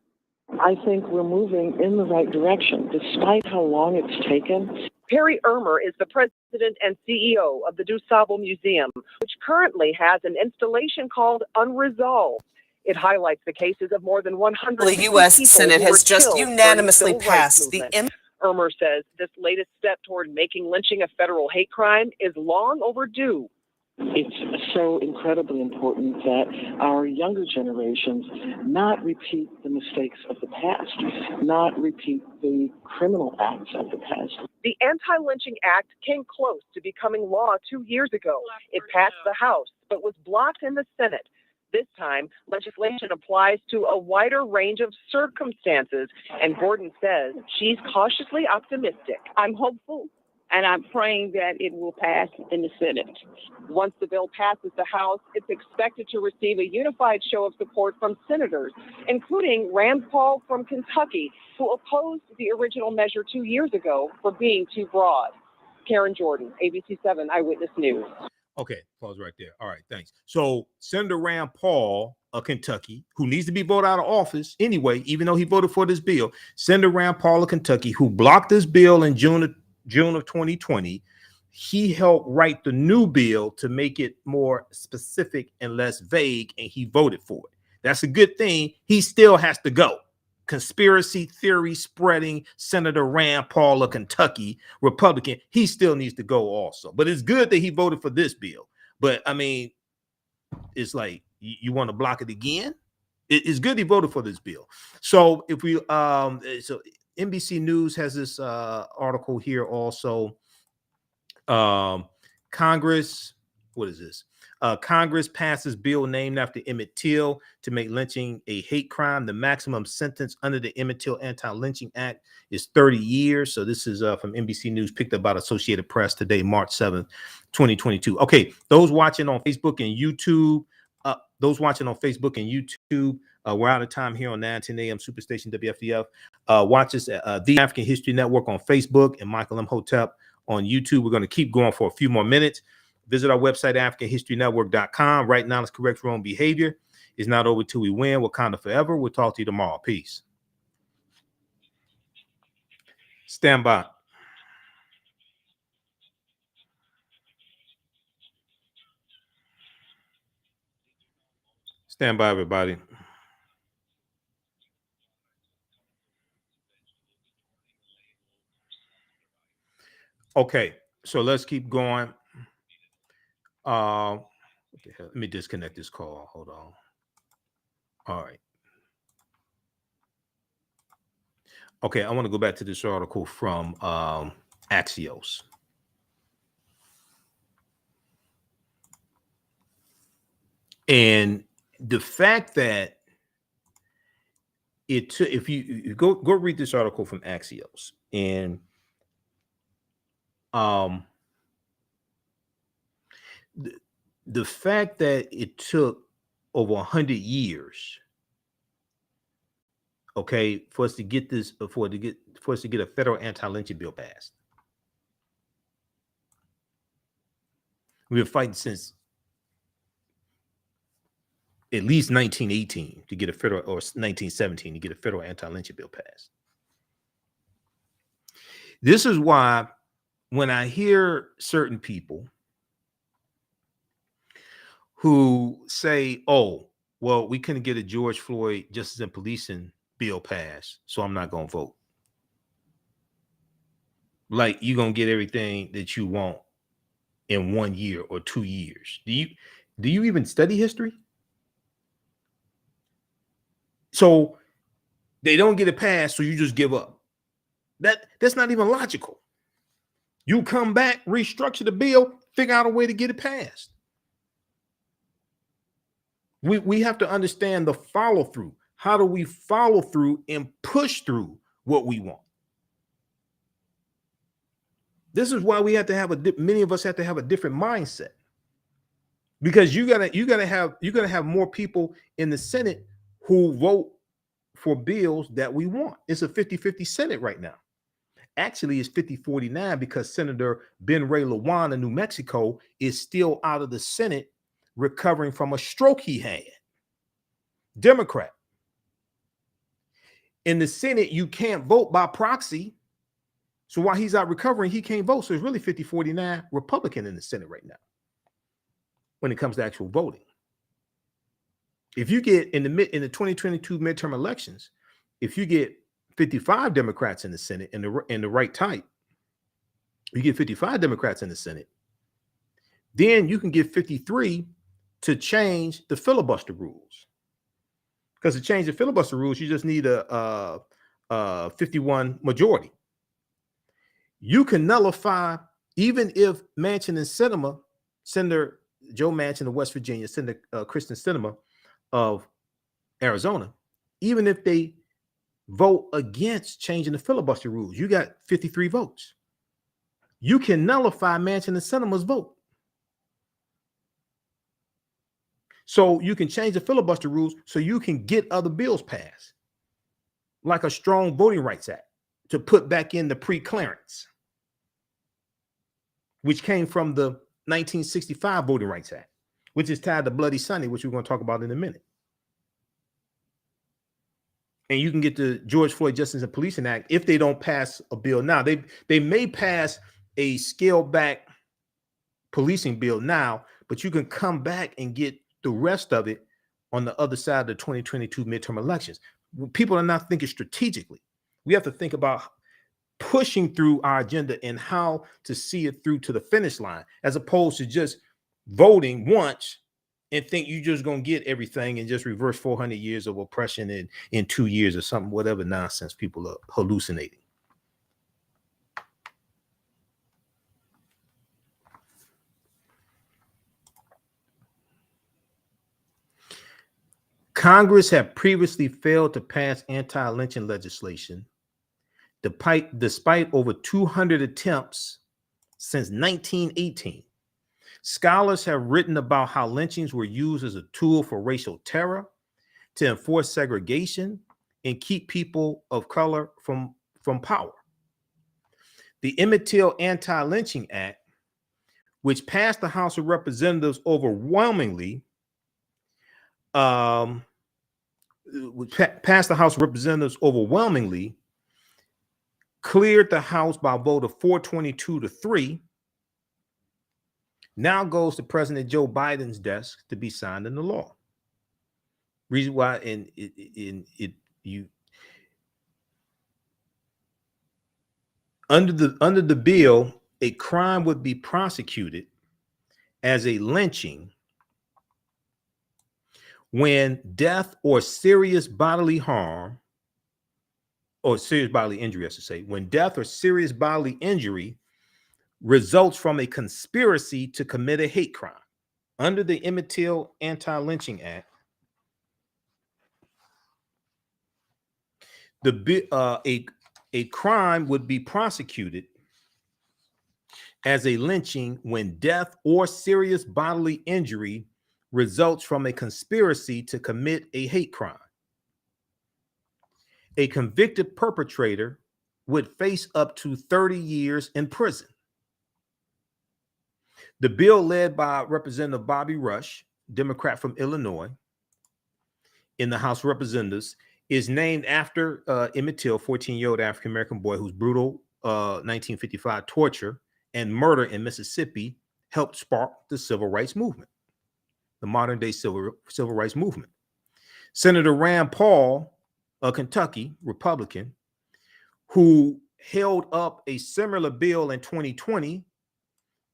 I think we're moving in the right direction, despite how long it's taken. Perry Ermer is the president and CEO of the DuSable Museum, which currently has an installation called Unresolved. It highlights the cases of more than 100 The U.S. people Senate who were has just killed during the unanimously civil rights passed the movement. Ermer says this latest step toward making lynching a federal hate crime is long overdue. It's so incredibly important that our younger generations not repeat the mistakes of the past, not repeat the criminal acts of the past. The Anti-Lynching Act came close to becoming law 2 years ago. It passed the House, but was blocked in the Senate. This time, legislation applies to a wider range of circumstances, and Gordon says she's cautiously optimistic. I'm hopeful, and I'm praying that it will pass in the Senate. Once the bill passes the House, it's expected to receive a unified show of support from senators, including Rand Paul from Kentucky, who opposed the original measure 2 years ago for being too broad. Karen Jordan, ABC 7 Eyewitness News. Okay, pause right there. All right, thanks. So Senator Rand Paul of Kentucky, who needs to be voted out of office anyway, even though he voted for this bill, Senator Rand Paul of Kentucky, who blocked this bill in June of 2020, he helped write the new bill to make it more specific and less vague, and he voted for it. That's a good thing. He still has to go. Conspiracy theory spreading Senator Rand Paul of Kentucky, Republican, he still needs to go also. But it's good that he voted for this bill. But I mean, it's like, you want to block it again? It's good he voted for this bill. So if we so NBC News has this article here also. Congress, what is this? Congress passes bill named after Emmett Till to make lynching a hate crime. The maximum sentence under the Emmett Till Anti-Lynching Act is 30 years. So this is from NBC News, picked up by Associated Press today, March 7th, 2022. Okay, those watching on Facebook and YouTube, we're out of time here on 910 AM Superstation WFDF. Watch us at The African History Network on Facebook and Michael Imhotep on YouTube. We're going to keep going for a few more minutes. Visit our website, AfricanHistoryNetwork.com. Right now, let's correct wrong behavior. It's not over till we win. Wakanda forever. We'll talk to you tomorrow. Peace. Stand by. Stand by, everybody. Okay, so let's keep going. What the hell? Let me disconnect this call. Hold on. All right. Okay, I want to go back to this article from Axios. And the fact that if you go read this article from Axios, and um, the fact that it took over 100 years, okay, for us to get this, for us to get a federal anti-lynching bill passed. We've been fighting since at least 1918 to get a federal, or 1917 to get a federal anti-lynching bill passed. This is why when I hear certain people who say, oh, well, we couldn't get a George Floyd justice and policing bill passed, so I'm not going to vote. Like, you're going to get everything that you want in 1 year or 2 years. Do you even study history? So they don't get it passed, so you just give up. That's not even logical. You come back, restructure the bill, figure out a way to get it passed. We have to understand the follow through. How do we follow through and push through what we want? This is why we have to have many of us have to have a different mindset, because you're gonna have more people in the Senate who vote for bills that we want. It's a 50-50 Senate right now. Actually, it's 50-49 because Senator Ben Ray Lawan of New Mexico is still out of the Senate, recovering from a stroke he had. Democrat. In the Senate, you can't vote by proxy. So while he's out recovering, he can't vote. So it's really 50-49 Republican in the Senate right now when it comes to actual voting. If you get in the 2022 midterm elections, if you get 55 Democrats in the Senate in the right type, you get 55 Democrats in the Senate, then you can get 53 to change the filibuster rules. Because to change the filibuster rules, you just need a 51 majority. You can nullify, even if Manchin and Sinema, Senator Joe Manchin of West Virginia, Senator Kristen Sinema of Arizona, even if they vote against changing the filibuster rules, you got 53 votes. You can nullify Manchin and Sinema's vote. So you can change the filibuster rules so you can get other bills passed, like a strong voting rights act to put back in the pre-clearance, which came from the 1965 Voting Rights Act, which is tied to Bloody Sunday, which we're going to talk about in a minute. And you can get the George Floyd Justice and Policing Act if they don't pass a bill now. They may pass a scaled back policing bill now, but you can come back and get the rest of it on the other side of the 2022 midterm elections. People are not thinking strategically. We have to think about pushing through our agenda and how to see it through to the finish line, as opposed to just voting once and think you're just going to get everything and just reverse 400 years of oppression in 2 years or something, whatever nonsense people are hallucinating. Congress had previously failed to pass anti-lynching legislation despite over 200 attempts since 1918. Scholars have written about how lynchings were used as a tool for racial terror, to enforce segregation, and keep people of color from power. The Emmett Till Anti-Lynching Act, which passed the House of Representatives overwhelmingly, cleared the House by a vote of 422-3, now goes to President Joe Biden's desk to be signed into law. Reason why under the bill, a crime would be prosecuted as a lynching when death or serious bodily harm, or serious bodily injury, I should say, when death or serious bodily injury results from a conspiracy to commit a hate crime. Under the Emmett Till Anti-Lynching Act, a crime would be prosecuted as a lynching when death or serious bodily injury results from a conspiracy to commit a hate crime. A convicted perpetrator would face up to 30 years in prison. The bill, led by Representative Bobby Rush, Democrat from Illinois, in the House of Representatives, is named after Emmett Till, 14-year-old African-American boy whose brutal 1955 torture and murder in Mississippi helped spark the civil rights movement, the modern day civil rights movement. Senator Rand Paul, a Kentucky Republican, who held up a similar bill in 2020,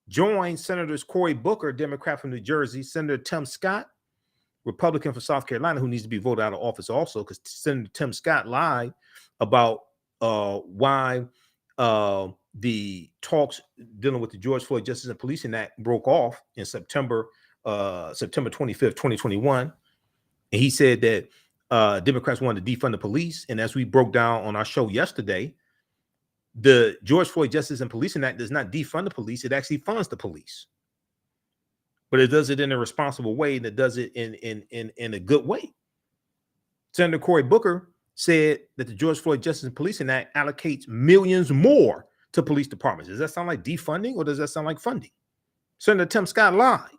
joined Senators Cory Booker, Democrat from New Jersey, Senator Tim Scott, Republican from South Carolina, who needs to be voted out of office also, because Senator Tim Scott lied about why the talks dealing with the George Floyd Justice and Policing Act broke off in September 25th, 2021. And he said that Democrats wanted to defund the police. And as we broke down on our show yesterday, the George Floyd Justice and Policing Act does not defund the police. It actually funds the police. But it does it in a responsible way, and it does it in a good way. Senator Cory Booker said that the George Floyd Justice and Policing Act allocates millions more to police departments. Does that sound like defunding, or does that sound like funding? Senator Tim Scott lied.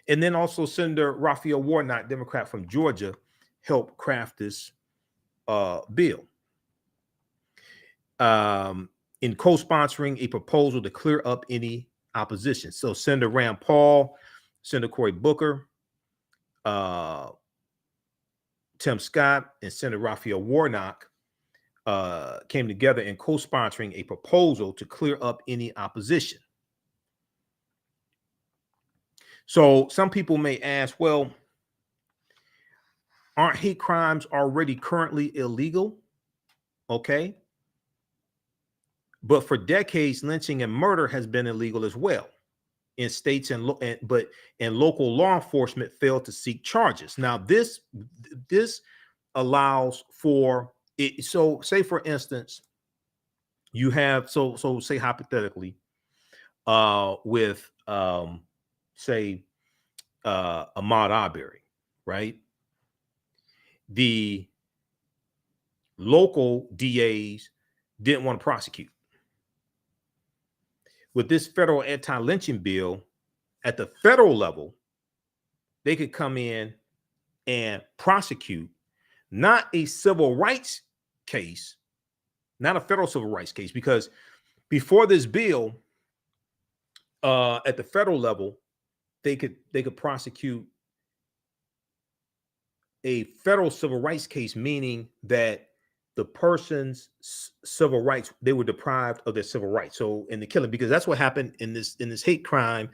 And then also Senator Raphael Warnock, Democrat from Georgia, helped craft this bill in co-sponsoring a proposal to clear up any opposition. So Senator Rand Paul, Senator Cory Booker, Tim Scott, and Senator Raphael Warnock came together in co-sponsoring a proposal to clear up any opposition. So some people may ask, well, aren't hate crimes already currently illegal? Okay. But for decades, lynching and murder has been illegal as well in states and local law enforcement failed to seek charges. Now this allows for it. So say, for instance, you have so say hypothetically with say Ahmaud Arbery, right? The local DAs didn't want to prosecute. With this federal anti-lynching bill, at the federal level, they could come in and prosecute not a civil rights case, not a federal civil rights case, because before this bill, at the federal level, they could prosecute a federal civil rights case, meaning that the person's civil rights, they were deprived of their civil rights. So in the killing, because that's what happened in this hate crime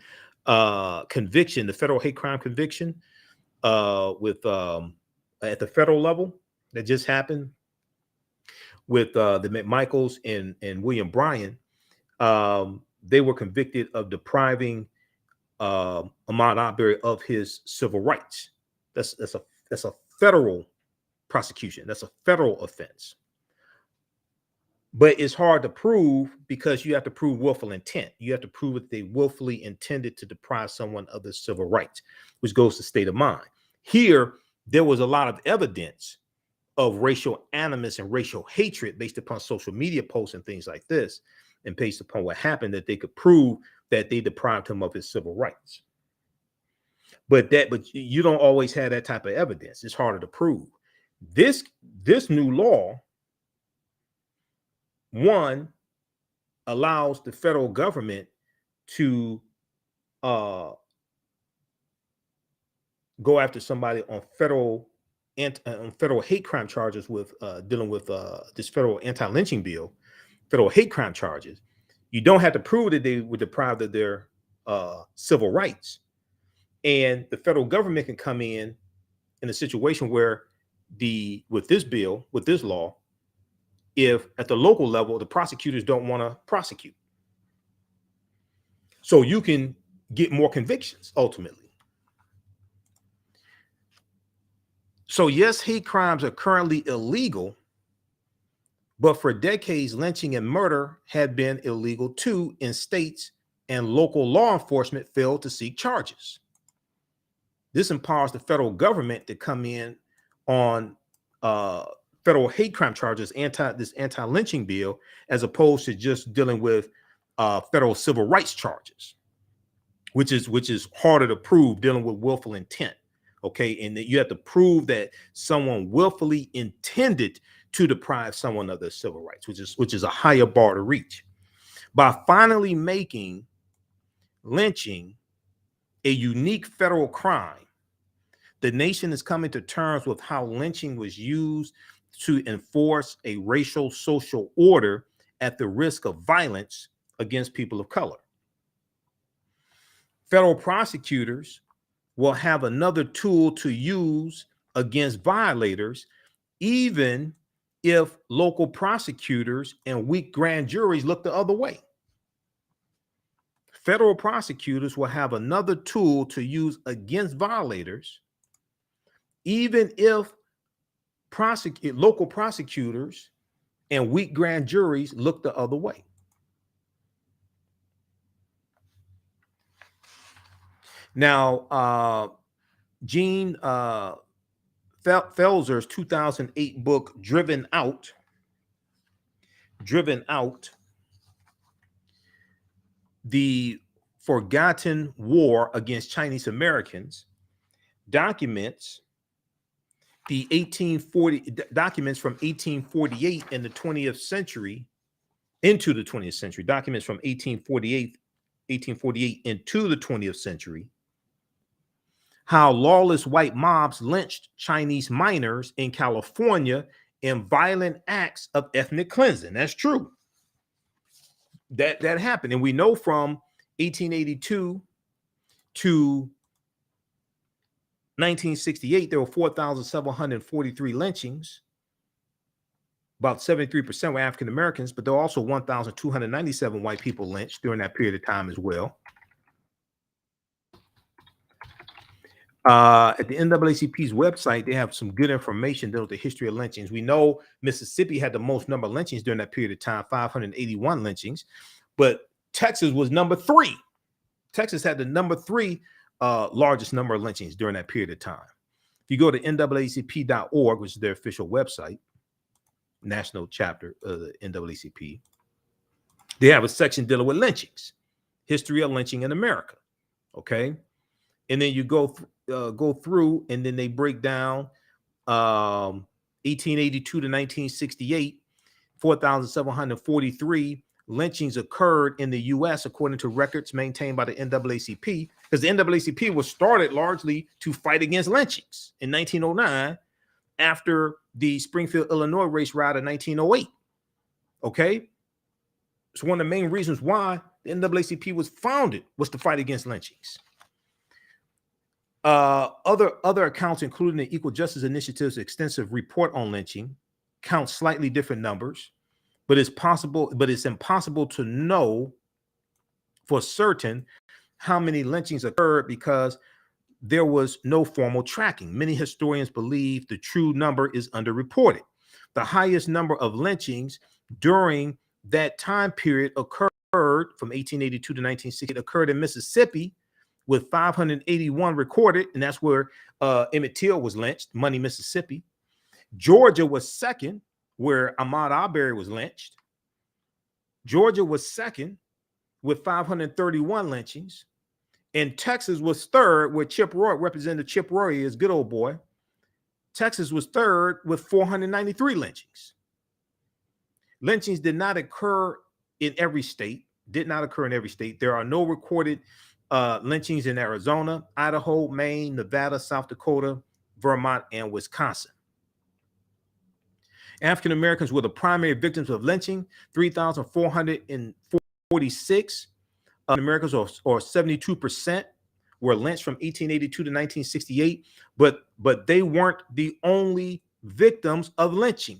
conviction, the federal hate crime conviction with at the federal level that just happened with the McMichaels and William Bryan. They were convicted of depriving Ahmaud Arbery of his civil rights. That's a federal prosecution. That's a federal offense. But it's hard to prove because you have to prove willful intent. You have to prove that they willfully intended to deprive someone of their civil rights, which goes to state of mind. Here, there was a lot of evidence of racial animus and racial hatred based upon social media posts and things like this, and based upon what happened, that they could prove that they deprived him of his civil rights. But you don't always have that type of evidence. It's harder to prove. This new law, one, allows the federal government to go after somebody on federal hate crime charges with dealing with this federal anti-lynching bill, federal hate crime charges. You don't have to prove that they were deprived of their civil rights, and the federal government can come in a situation where with this law, if at the local level the prosecutors don't want to prosecute, so you can get more convictions ultimately. So yes, hate crimes are currently illegal, But for decades, lynching and murder had been illegal too in states, and local law enforcement failed to seek charges. This empowers the federal government to come in on federal hate crime charges, this anti-lynching bill, as opposed to just dealing with federal civil rights charges, which is harder to prove, dealing with willful intent. Okay, and that you have to prove that someone willfully intended to deprive someone of their civil rights, which is a higher bar to reach. By finally making lynching a unique federal crime, the nation is coming to terms with how lynching was used to enforce a racial social order at the risk of violence against people of color. Federal prosecutors will have another tool to use against violators, even if local prosecutors and weak grand juries look the other way. Federal prosecutors will have another tool to use against violators, even if local prosecutors and weak grand juries look the other way. Now, Gene Felser's 2008 book, Driven Out, The Forgotten War Against Chinese Americans, documents documents from 1848 in the 20th century into the 20th century, documents from 1848 into the 20th century, how lawless white mobs lynched Chinese miners in California in violent acts of ethnic cleansing. That's true. That happened. And we know from 1882 to 1968, there were 4,743 lynchings. About 73% were African Americans, but there were also 1,297 white people lynched during that period of time as well. At the NAACP's website, they have some good information dealing with the history of lynchings. We know Mississippi had the most number of lynchings during that period of time, 581 lynchings, but Texas was number 3. Texas had the number 3 largest number of lynchings during that period of time. If you go to NAACP.org, which is their official website, national chapter of the NAACP, they have a section dealing with lynchings, history of lynching in America. Okay, and then you go through, and then they break down 1882 to 1968, 4,743 lynchings occurred in the U.S. according to records maintained by the NAACP, because the NAACP was started largely to fight against lynchings in 1909 after the Springfield, Illinois race riot in 1908. Okay, it's one of the main reasons why the NAACP was founded, was to fight against lynchings. Other accounts, including the Equal Justice Initiative's extensive report on lynching, count slightly different numbers, but it's impossible to know for certain how many lynchings occurred because there was no formal tracking. Many historians believe the true number is underreported. The highest number of lynchings during that time period occurred from 1882 to 1960, occurred in Mississippi, with 581 recorded, and that's where Emmett Till was lynched, Money, Mississippi. Georgia was second, where Ahmaud Arbery was lynched. Georgia was second with 531 lynchings. And Texas was third, where Representative Chip Roy is, good old boy. Texas was third with 493 lynchings. Lynchings did not occur in every state, There are no recorded lynchings in Arizona, Idaho, Maine, Nevada, South Dakota, Vermont, and Wisconsin. African Americans were the primary victims of lynching, 3,446 Americans, or 72%, were lynched from 1882 to 1968, but they weren't the only victims of lynching.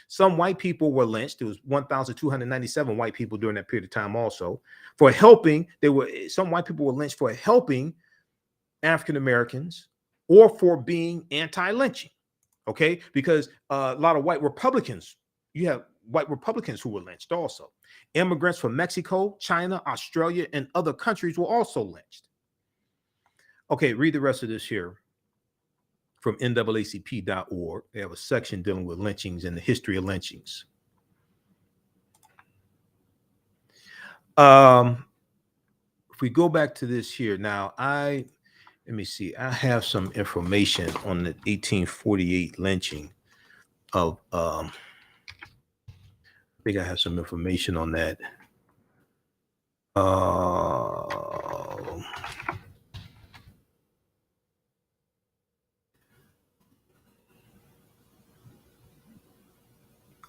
Some white people were lynched. There was 1,297 white people during that period of time also for helping. Some white people were lynched for helping African Americans or for being anti-lynching. Okay, because a lot of white Republicans, you have white Republicans who were lynched also. Immigrants from Mexico, China, Australia, and other countries were also lynched. Okay, read the rest of this here from NAACP.org. They have a section dealing with lynchings and the history of lynchings. If we go back to this here now, let me see. I have some information on the 1848 lynching of. I think I have some information on that.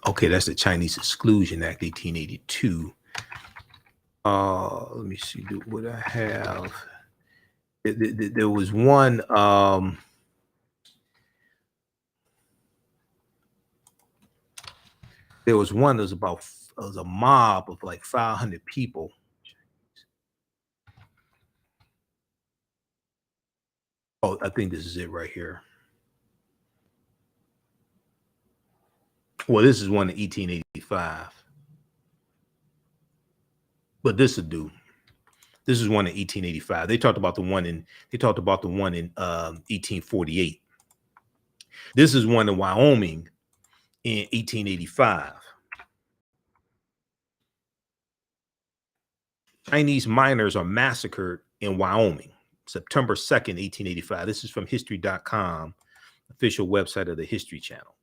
Okay, that's the Chinese Exclusion Act, 1882. Let me see. What I have. There was one. There was one that was about. It was a mob of like 500 people. Oh, I think this is it right here. Well, this is one in 1885. But this will do. This is one in 1885. They talked about the one in 1848. This is one in Wyoming in 1885. Chinese miners are massacred in Wyoming, September 2nd, 1885. This is from history.com, official website of the History Channel.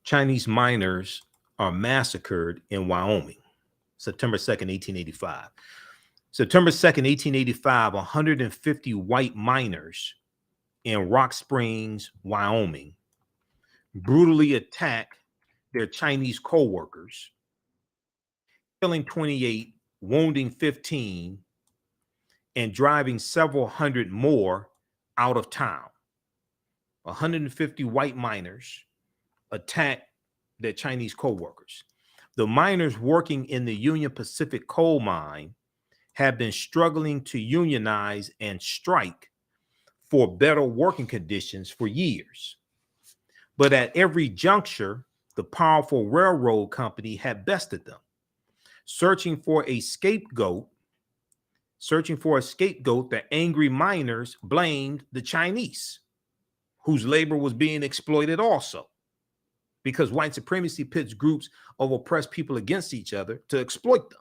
Chinese miners are massacred in Wyoming, September 2nd, 1885. September 2nd, 1885, 150 white miners in Rock Springs, Wyoming, brutally attack their Chinese co-workers, killing 28, wounding 15, and driving several hundred more out of town. 150 white miners attack their Chinese co-workers. The miners working in the Union Pacific coal mine have been struggling to unionize and strike for better working conditions for years. But at every juncture, the powerful railroad company had bested them. Searching for a scapegoat, the angry miners blamed the Chinese, whose labor was being exploited also, because white supremacy pits groups of oppressed people against each other to exploit them.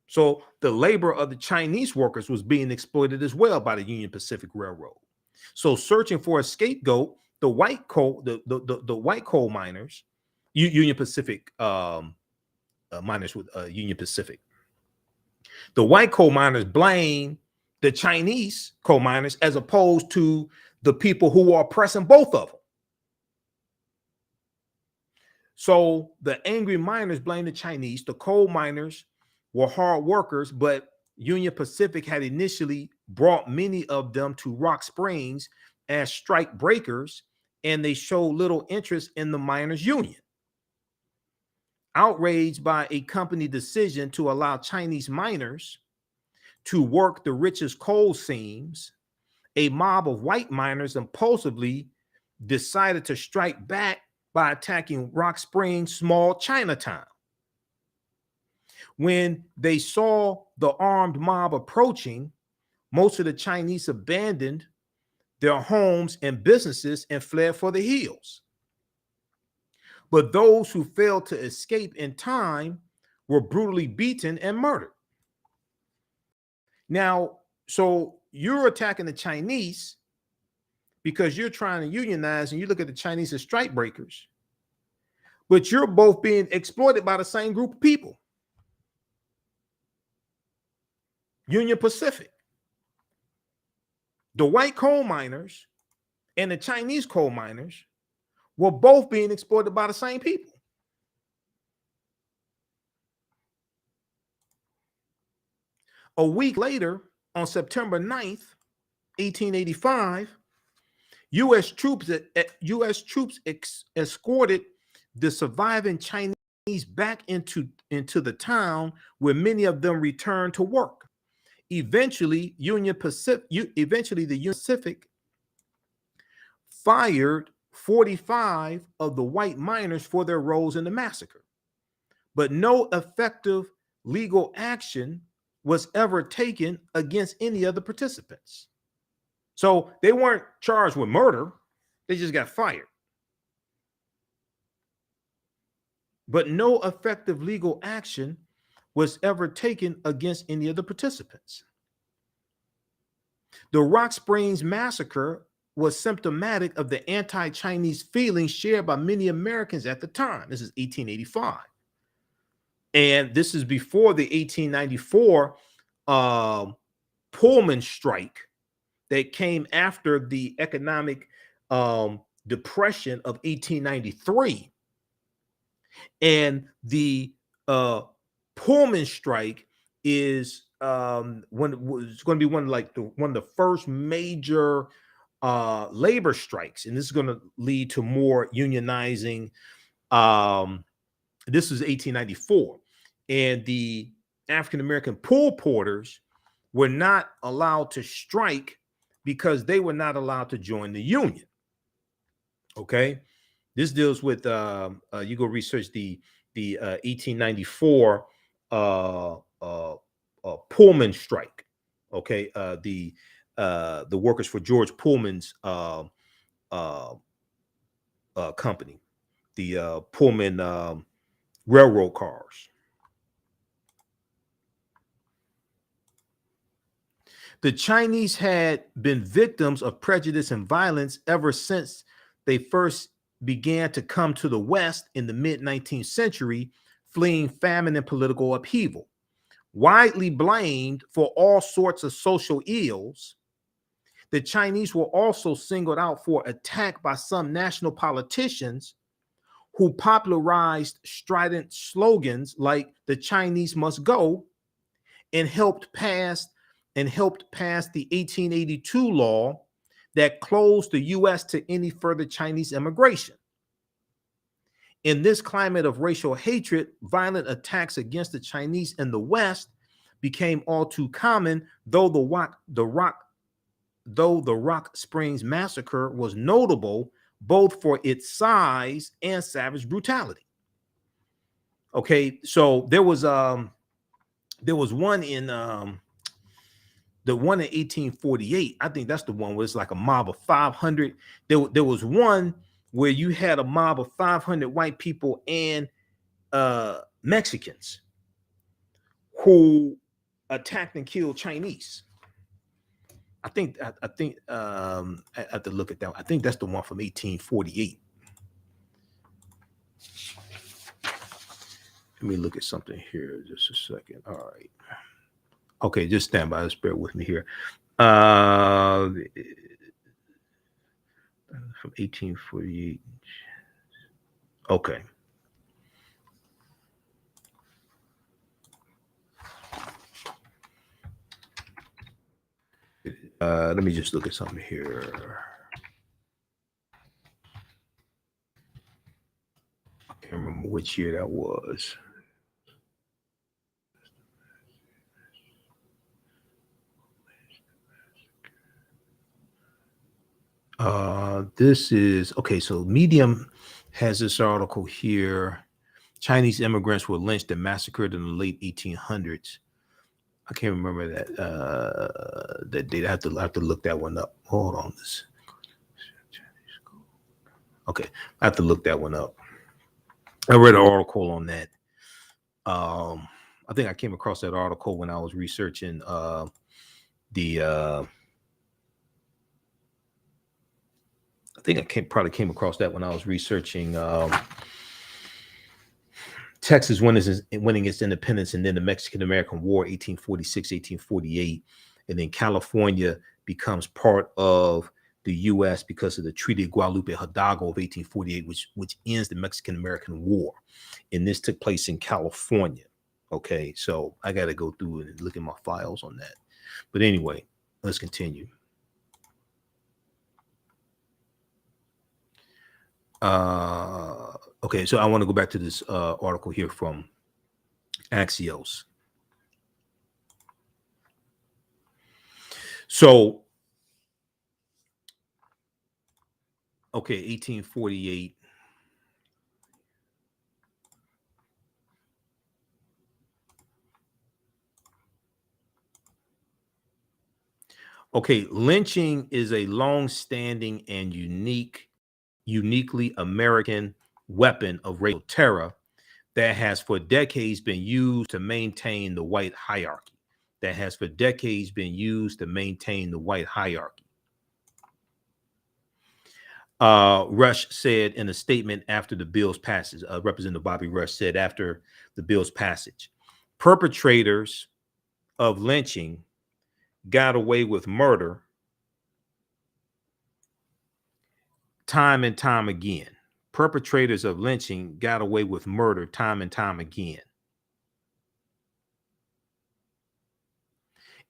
So the labor of the Chinese workers was being exploited as well by the Union Pacific Railroad. So searching for a scapegoat, the white coal miners, Union Pacific miners with Union Pacific, the white coal miners blame the Chinese coal miners as opposed to the people who are oppressing both of them. So the angry miners blame the Chinese. The coal miners were hard workers, but Union Pacific had initially brought many of them to Rock Springs as strike breakers, and they showed little interest in the miners' union. Outraged by a company decision to allow Chinese miners to work the richest coal seams, a mob of white miners impulsively decided to strike back by attacking Rock Springs' small Chinatown. When they saw the armed mob approaching, most of the Chinese abandoned their homes and businesses and fled for the hills. But those who failed to escape in time were brutally beaten and murdered. Now, so you're attacking the Chinese because you're trying to unionize, and you look at the Chinese as strike breakers, but you're both being exploited by the same group of people. Union Pacific. The white coal miners and the Chinese coal miners were both being exploited by the same people. A week later, on September 9th, 1885, U.S. troops escorted the surviving Chinese back into the town, where many of them returned to work. Eventually, the Union Pacific fired 45 of the white miners for their roles in the massacre, but no effective legal action was ever taken against any of the participants. So they weren't charged with murder, they just got fired. But no effective legal action was ever taken against any of the participants. The Rock Springs Massacre was symptomatic of the anti-Chinese feelings shared by many Americans at the time. This is 1885. And this is before the 1894 Pullman strike that came after the economic depression of 1893. And the Pullman strike is when it was going to be one of the first major labor strikes, and this is going to lead to more unionizing. This was 1894, and the African American pool porters were not allowed to strike because they were not allowed to join the union. Okay, this deals with you go research the 1894 Pullman strike. Okay, the workers for George Pullman's company, the Pullman railroad cars. The Chinese had been victims of prejudice and violence ever since they first began to come to the West in the mid-19th century, fleeing famine and political upheaval. Widely blamed for all sorts of social ills, the Chinese were also singled out for attack by some national politicians who popularized strident slogans like "the Chinese must go" and helped pass the 1882 law that closed the U.S. to any further Chinese immigration. In this climate of racial hatred, violent attacks against the Chinese in the West became all too common, though the Rock Springs Massacre was notable both for its size and savage brutality. Okay, so there was one in the one in 1848. I think that's the one where it's like a mob of 500. There was one where you had a mob of 500 white people and Mexicans who attacked and killed Chinese. I have to look at that. I think that's the one from 1848. Let me look at something here just a second. All right. Okay, just stand by. Just bear with me here. From 1848. Okay. Let me just look at something here. I can't remember which year that was. This is okay. So Medium has this article here. Chinese immigrants were lynched and massacred in the late 1800s. I can't remember that date. I have to look that one up. Hold on. Okay, I have to look that one up. I read an article on that. I think I came across that article when I was researching I think I probably came across that when I was researching Texas winning its independence, and then the Mexican-American War, 1846, 1848, and then California becomes part of the U.S. because of the Treaty of Guadalupe Hidalgo of 1848, which ends the Mexican-American War, and this took place in California. Okay, so I got to go through and look at my files on that. But anyway, let's continue. Okay, so I want to go back to this article here from Axios. So, okay, 1848. Okay, lynching is a long-standing and uniquely American weapon of racial terror that has for decades been used to maintain the white hierarchy. Rush said in a statement after the bill's passage, Representative Bobby Rush said after the bill's passage, perpetrators of lynching got away with murder time and time again. Perpetrators of lynching got away with murder time and time again.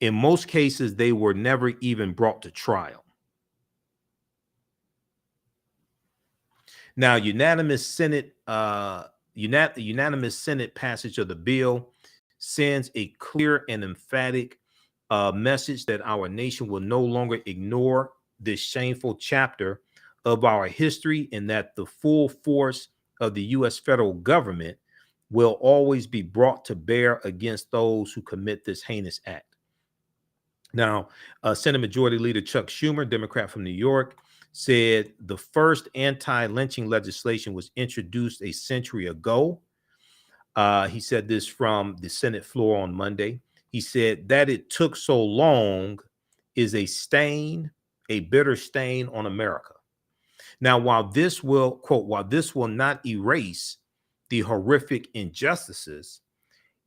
In most cases, they were never even brought to trial. Now, unanimous Senate passage of the bill sends a clear and emphatic message that our nation will no longer ignore this shameful chapter of our history, and that the full force of the U.S. federal government will always be brought to bear against those who commit this heinous act. Now, Senate Majority Leader Chuck Schumer, Democrat from New York, said the first anti-lynching legislation was introduced a century ago. He said this from the Senate floor on Monday. He said that it took so long is a stain, a bitter stain on America. Now, while this will, quote, while this will not erase the horrific injustices,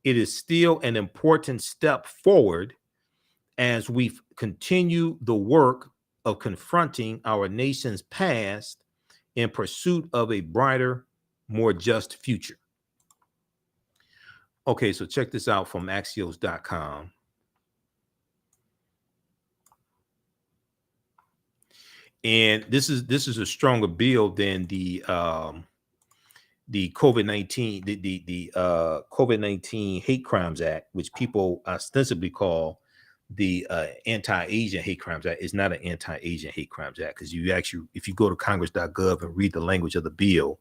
it is still an important step forward as we continue the work of confronting our nation's past in pursuit of a brighter, more just future. Okay, so check this out from Axios.com. And this is a stronger bill than the COVID-19 the COVID-19 Hate Crimes Act, which people ostensibly call the Anti-Asian Hate Crimes Act. Is not an Anti-Asian Hate Crimes Act, because you actually, if you go to congress.gov and read the language of the bill,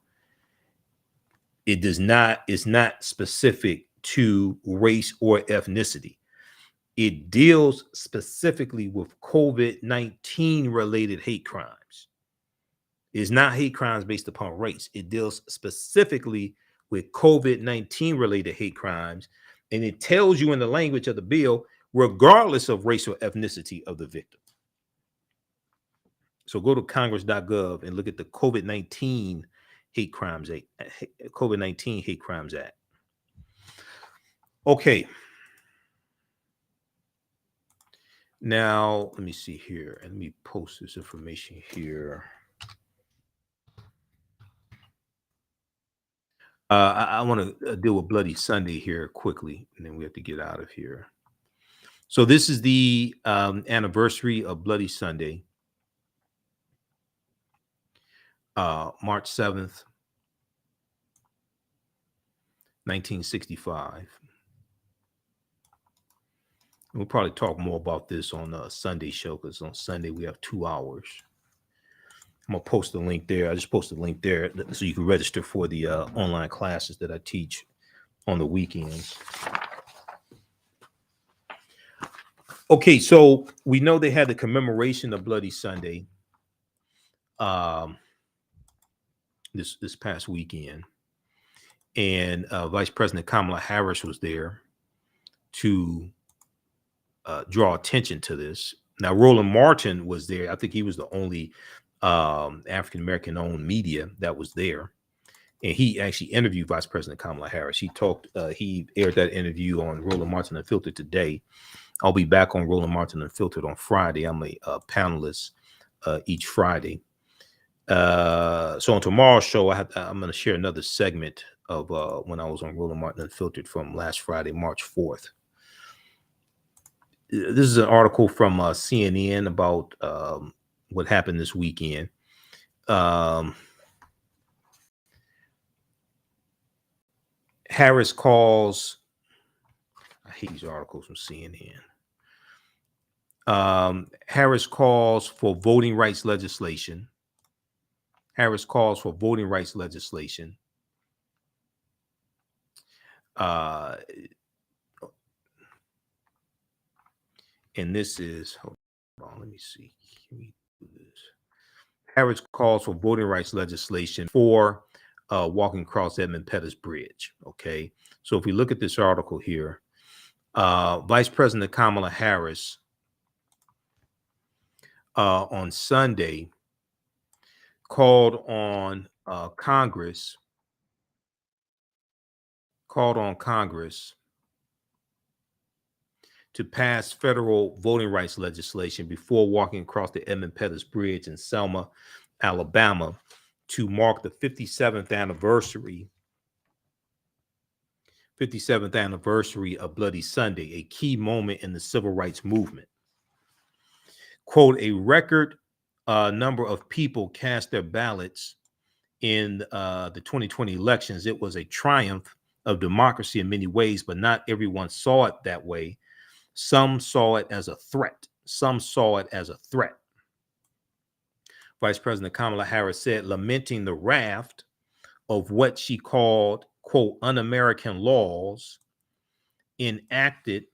it does not, it's not specific to race or ethnicity. It deals specifically with COVID-19 related hate crimes. It's not hate crimes based upon race. It deals specifically with COVID-19 related hate crimes. And it tells you in the language of the bill, regardless of race or ethnicity of the victim. So go to congress.gov and look at the COVID-19 Hate Crimes Act. COVID-19 Hate Crimes Act. Okay. Now, let me see here. And let me post this information here. I want to deal with Bloody Sunday here quickly, and then we have to get out of here. So this is the anniversary of Bloody Sunday, March 7th, 1965. We'll probably talk more about this on a Sunday show, because on Sunday we have 2 hours. I'm going to post the link there. I just posted a link there so you can register for the online classes that I teach on the weekends. Okay, so we know they had the commemoration of Bloody Sunday this past weekend. And Vice President Kamala Harris was there to draw attention to this. Now, Roland Martin was there. I think he was the only African-American owned media that was there. And he actually interviewed Vice President Kamala Harris. He aired that interview on Roland Martin Unfiltered today. I'll be back on Roland Martin Unfiltered on Friday. I'm a panelist each Friday. So on tomorrow's show, I'm going to share another segment of when I was on Roland Martin Unfiltered from last Friday, March 4th. This is an article from CNN about what happened this weekend. Harris calls, I hate these articles from CNN. Harris calls for voting rights legislation. Harris calls for voting rights legislation. And this is, hold on, let me see. Can we do this? Harris calls for voting rights legislation for walking across Edmund Pettus Bridge. Okay. So if we look at this article here, Vice President Kamala Harris on Sunday called on Congress to pass federal voting rights legislation before walking across the Edmund Pettus Bridge in Selma, Alabama, to mark the 57th anniversary of Bloody Sunday, a key moment in the civil rights movement. Quote, a record number of people cast their ballots in the 2020 elections. It was a triumph of democracy in many ways, but not everyone saw it that way. Some saw it as a threat. Vice President Kamala Harris said, lamenting the raft of what she called, quote, un-American laws enacted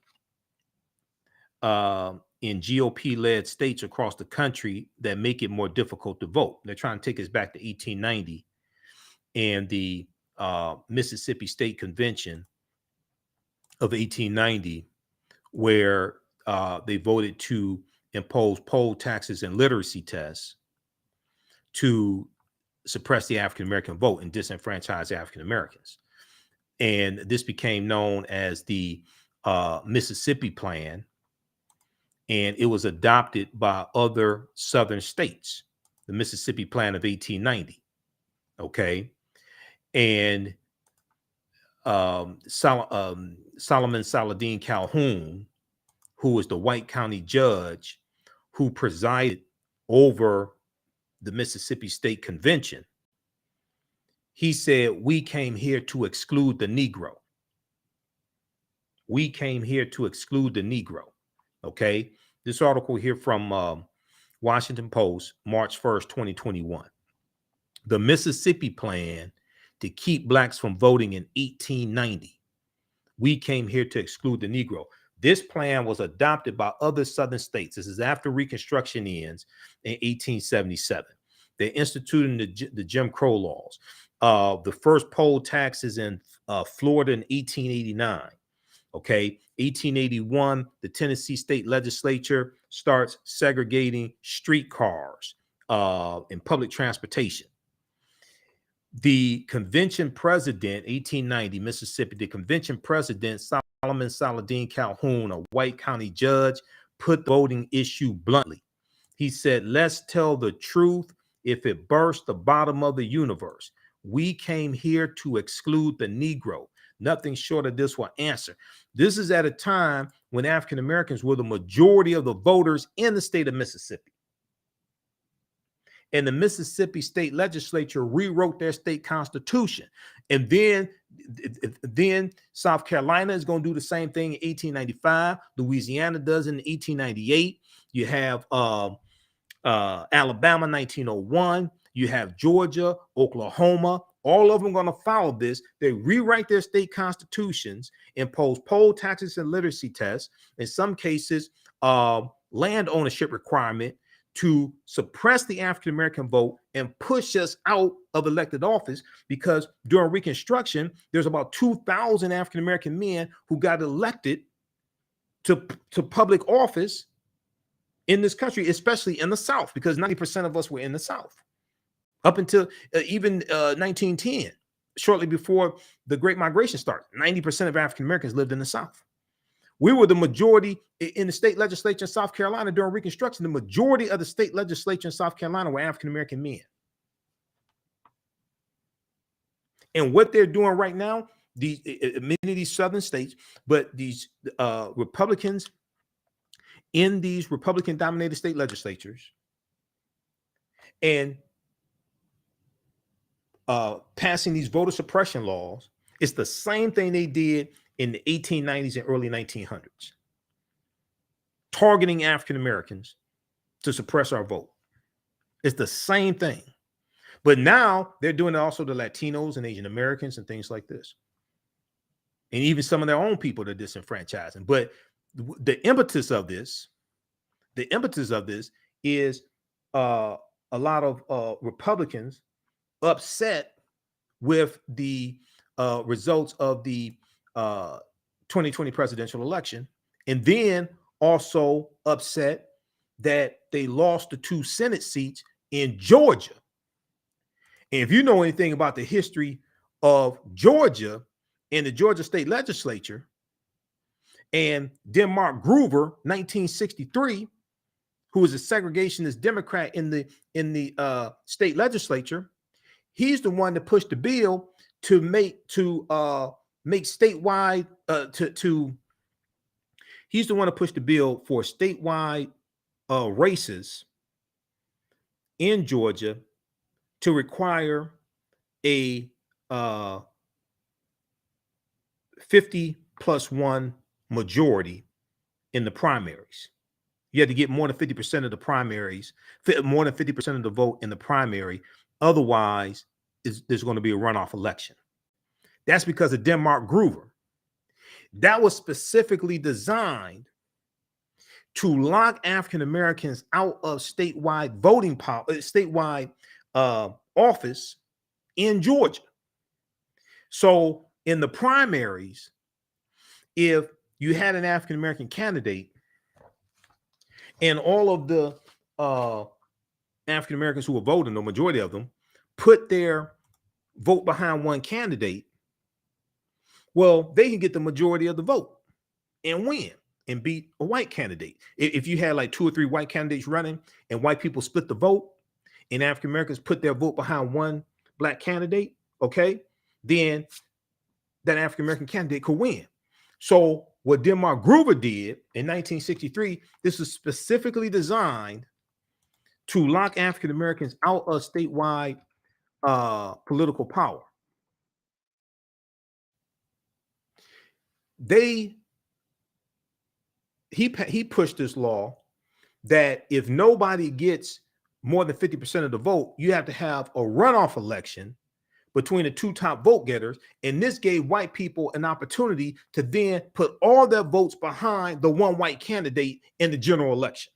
in GOP-led states across the country that make it more difficult to vote. They're trying to take us back to 1890 and the Mississippi State Convention of 1890, where they voted to impose poll taxes and literacy tests to suppress the African-American vote and disenfranchise African-Americans. And this became known as the Mississippi Plan, and it was adopted by other Southern states, the Mississippi Plan of 1890. Okay. And Solomon Saladin Calhoun, who was the White County judge who presided over the Mississippi State Convention, he said, we came here to exclude the Negro. We came here to exclude the Negro. Okay. This article here from Washington Post, March 1st, 2021. The Mississippi Plan to keep blacks from voting in 1890. We came here to exclude the Negro. This plan was adopted by other Southern states. This is after Reconstruction ends in 1877. They instituted the Jim Crow laws. The first poll taxes in Florida in 1889. Okay, 1881, the Tennessee state legislature starts segregating streetcars in public transportation. The convention president, 1890, Mississippi, the convention president, Solomon Saladin Calhoun, a White County judge, put the voting issue bluntly. He said, let's tell the truth if it burst the bottom of the universe. We came here to exclude the Negro. Nothing short of this will answer. This is at a time when African Americans were the majority of the voters in the state of Mississippi. And the Mississippi state legislature rewrote their state constitution. And then South Carolina is going to do the same thing in 1895. Louisiana does in 1898. You have Alabama, 1901. You have Georgia, Oklahoma. All of them are going to follow this. They rewrite their state constitutions, impose poll taxes and literacy tests. In some cases, land ownership requirement to suppress the African-American vote and push us out of elected office, because during Reconstruction, there's about 2,000 African-American men who got elected to public office in this country, especially in the South, because 90% of us were in the South. Up until even 1910, shortly before the Great Migration started, 90% of African-Americans lived in the South. We were the majority in the state legislature in South Carolina during Reconstruction. The majority of the state legislature in South Carolina were African-American men. And what they're doing right now, many of these southern states, but these Republicans in these Republican-dominated state legislatures and passing these voter suppression laws It's the same thing they did in the 1890s and early 1900s, targeting African Americans to suppress our vote. It's the same thing. But now they're doing it also to Latinos and Asian Americans and things like this. And even some of their own people they're disenfranchising. But the impetus of this is a lot of Republicans upset with the results of the 2020 presidential election, and then also upset that they lost the 2 Senate seats in Georgia. And if you know anything about the history of Georgia and the Georgia state legislature, and Denmark Groover, 1963, who was a segregationist Democrat in the state legislature, he's the one that pushed the bill to make statewide he's the one to push the bill for statewide races in Georgia to require a 50+1 majority in the primaries. You had to get more than 50% of the primaries, more than 50% of the vote in the primary. Otherwise, there's going to be a runoff election. That's because of Denmark Groover. That was specifically designed to lock African Americans out of statewide voting power, statewide office in Georgia. So in the primaries, if you had an African American candidate and all of the African Americans who were voting, the majority of them, put their vote behind one candidate, well, they can get the majority of the vote and win and beat a white candidate. If you had like 2 or 3 white candidates running and white people split the vote and African Americans put their vote behind one black candidate, okay, then that African American candidate could win. So what Denmark Groover did in 1963, this was specifically designed to lock African Americans out of statewide political power. He pushed this law that if nobody gets more than 50% of the vote, you have to have a runoff election between the 2 top vote getters. And this gave white people an opportunity to then put all their votes behind the one white candidate in the general election.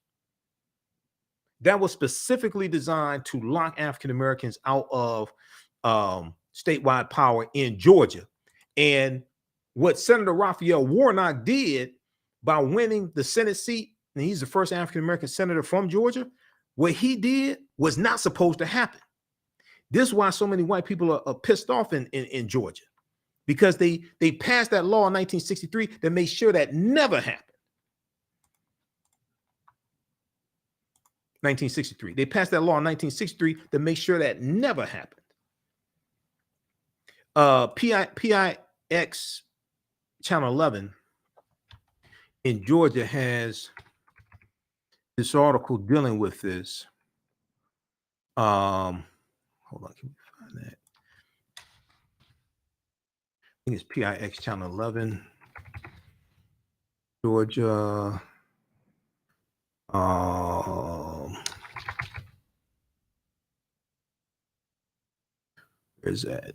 That was specifically designed to lock African Americans out of statewide power in Georgia. And what Senator Raphael Warnock did by winning the Senate seat, and he's the first African American senator from Georgia, what he did was not supposed to happen. This is why so many white people are pissed off in Georgia, because they passed that law in 1963 that made sure that never happened. 1963. They passed that law in 1963 to make sure that never happened. PIX Channel 11 in Georgia has this article dealing with this. Hold on, can we find that? I think it's PIX Channel 11, Georgia. Where's that?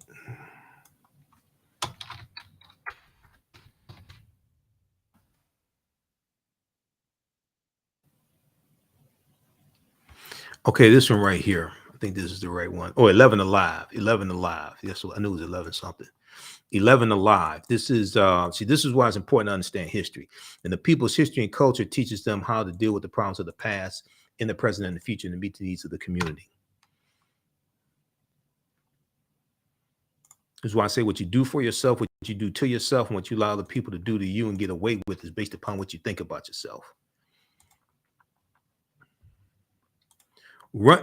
Okay, this one right here. I think this is the right one. Oh, 11 Alive. 11 Alive. Yes, I knew it was 11 something. 11 Alive. This is this is why it's important to understand history. And the people's history and culture teaches them how to deal with the problems of the past, in the present, and the future, and meet the needs of the community. This is why I say what you do for yourself, what you do to yourself, and what you allow other people to do to you and get away with is based upon what you think about yourself.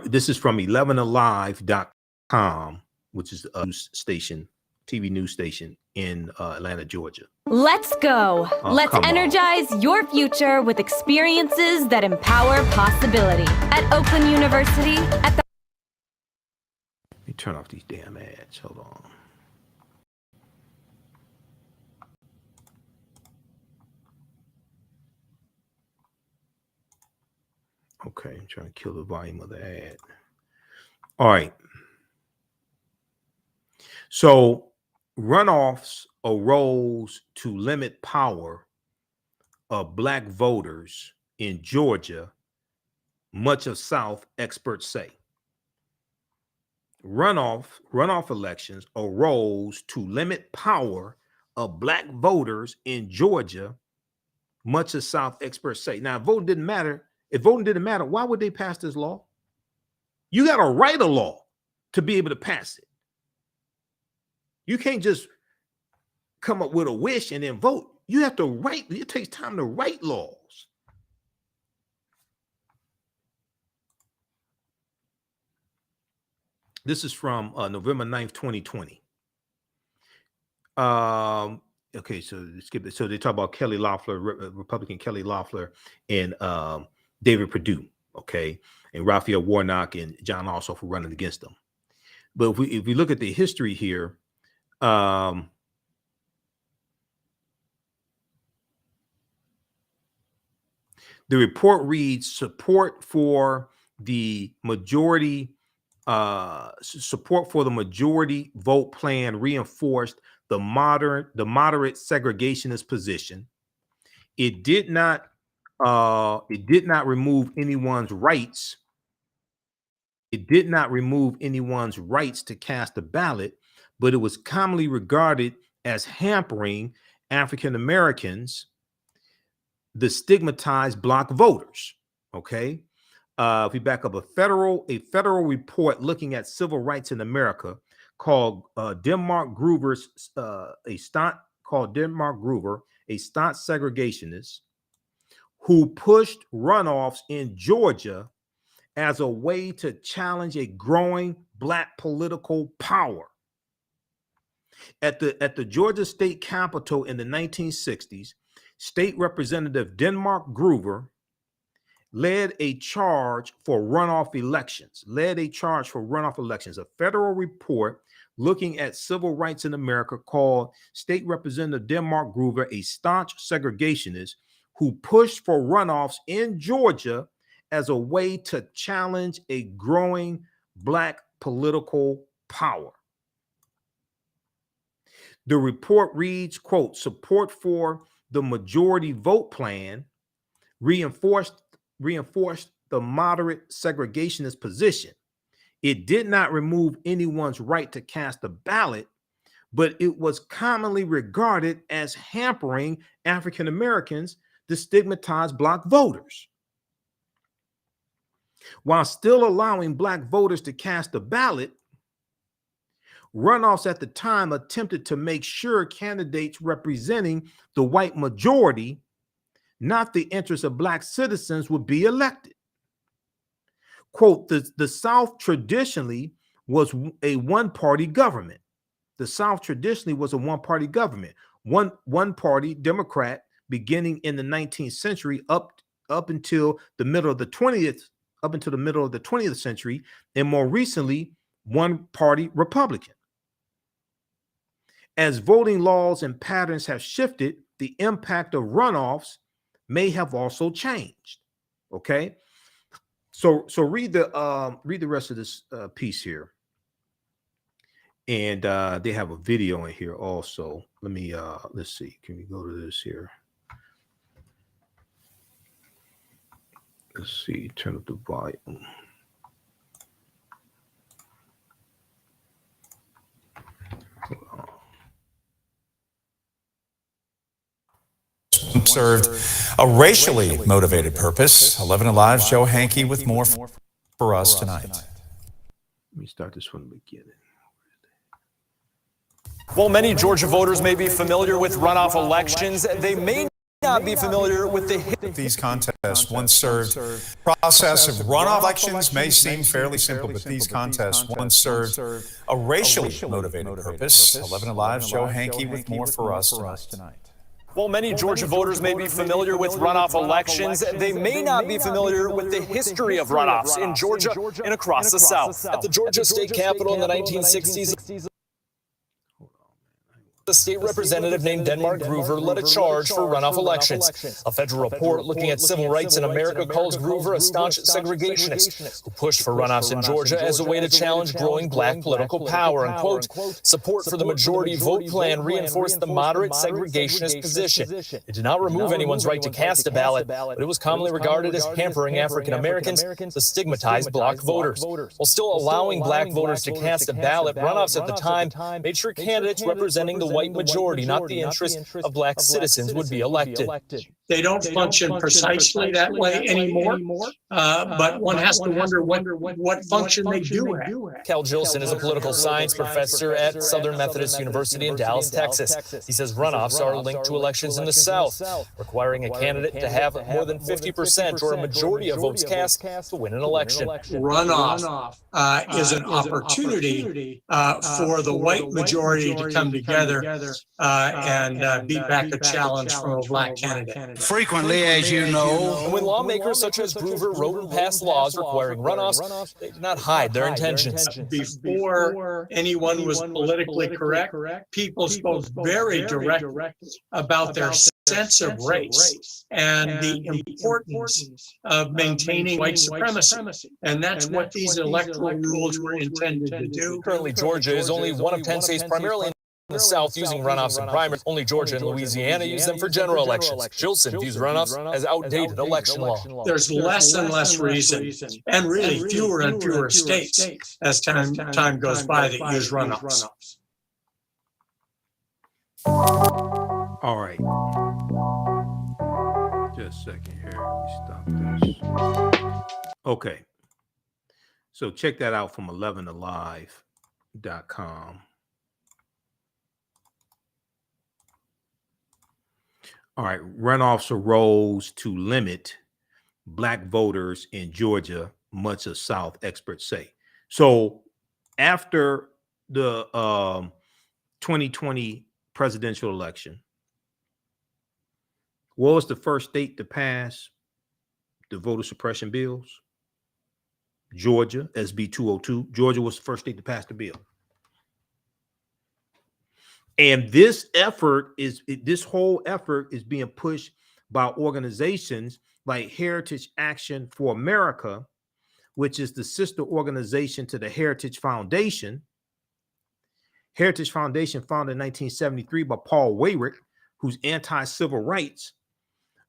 This is from 11alive.com, which is a news station, TV news station in Atlanta, Georgia. Let's go. Let's energize your future with experiences that empower possibility. At Oakland University, at the... Let me turn off these damn ads. Hold on. Okay, I'm trying to kill the volume of the ad. All right. So runoffs arose to limit power of black voters in Georgia, much of South, experts say. Runoff elections arose to limit power of black voters in Georgia, much of South, experts say. Now, if voting didn't matter, why would they pass this law? You got to write a law to be able to pass it. You can't just come up with a wish and then vote. You have to write. It takes time to write laws. This is from November 9th, 2020. Okay, so skip it. So they talk about Kelly Loeffler, Republican Kelly Loeffler, and David Perdue, okay, and Raphael Warnock and John Ossoff were running against them. But if we look at the history here, the report reads support for the majority vote plan reinforced the moderate segregationist position. It did not remove anyone's rights. It did not remove anyone's rights to cast a ballot, but it was commonly regarded as hampering African Americans, the stigmatized black voters. Okay. If we back up, a federal report looking at civil rights in America called Denmark Gruber, a staunch segregationist who pushed runoffs in Georgia as a way to challenge a growing black political power. At the Georgia state capitol in the 1960s, State Representative Denmark Gruber led a charge for runoff elections. A federal report looking at civil rights in America called State Representative Denmark Gruber a staunch segregationist who pushed for runoffs in Georgia as a way to challenge a growing black political power. The report reads, quote, support for the majority vote plan reinforced the moderate segregationist position. It did not remove anyone's right to cast a ballot, but it was commonly regarded as hampering African Americans, the stigmatized black voters. While still allowing black voters to cast a ballot, runoffs at the time attempted to make sure candidates representing the white majority, not the interests of black citizens, would be elected. Quote, the South traditionally was a one-party government. One party Democrat beginning in the 19th century up until the middle of the 20th century, and more recently, one-party Republican. As voting laws and patterns have shifted, the impact of runoffs may have also changed. Okay, so read the rest of this piece here, and they have a video in here also. Let me let's see. Can we go to this here? Let's see. Turn up the volume. Served a racially motivated purpose. 11 Alive's Joe Hankey with more for us tonight. Let me start this from the beginning. While many Georgia voters may be familiar with runoff elections, they may not be familiar with these contests. Once served, process of runoff elections may seem fairly simple, but these contests once served a racially motivated purpose. 11 Alive's Joe Hankey with more for us tonight. While many Georgia voters may be familiar with runoff elections, they may not be familiar with the history of runoffs in Georgia and across the South. At the Georgia state capitol in the 1960s, the state representative named Denmark Groover led a charge for runoff elections. A federal report looking at civil rights in America calls Groover a staunch segregationist who pushed for runoffs in Georgia as a way to challenge growing black political power. And, quote, support for the majority vote plan reinforced the moderate segregationist position. It did not remove anyone's right to cast a ballot, but it was commonly regarded as hampering African Americans to stigmatize black voters. While still allowing black voters to cast a ballot, runoffs at the time made sure candidates representing the white majority, not the interests of black citizens, would be elected. They don't function precisely that way anymore, but one has to wonder what function they do have. Cal Jilson is a political science professor at Southern Methodist University in Dallas, Texas. He says runoffs are linked to elections in the South, requiring a candidate to have more than 50% or a majority of votes cast to win an election. Runoff is an opportunity for the white majority to come together and beat back a challenge from a black candidate. Frequently, as you know. And when lawmakers such as Groover wrote and passed laws requiring runoffs, they did not hide their intentions. Before anyone was politically correct, people spoke very directly about their sense of race and the importance of maintaining white supremacy. And that's what these electoral rules were intended to do. Currently, Georgia is only one of 10 states primarily in the South using runoffs and primaries. Only Georgia and Louisiana use them for general elections. Jilson views runoffs as outdated election law. There's less and less reason, and really fewer and fewer states as time goes by that use runoffs. All right. Just a second here. Let me stop this. Okay. So check that out from 11alive.com. All right. Runoffs arose to limit black voters in Georgia, much of South experts say. So after the 2020 presidential election, what was the first state to pass the voter suppression bills? Georgia, SB 202. Georgia was the first state to pass the bill. And this whole effort is being pushed by organizations like Heritage Action for America, which is the sister organization to the Heritage Foundation. Heritage Foundation, founded in 1973 by Paul Weyrich, who's anti-civil rights.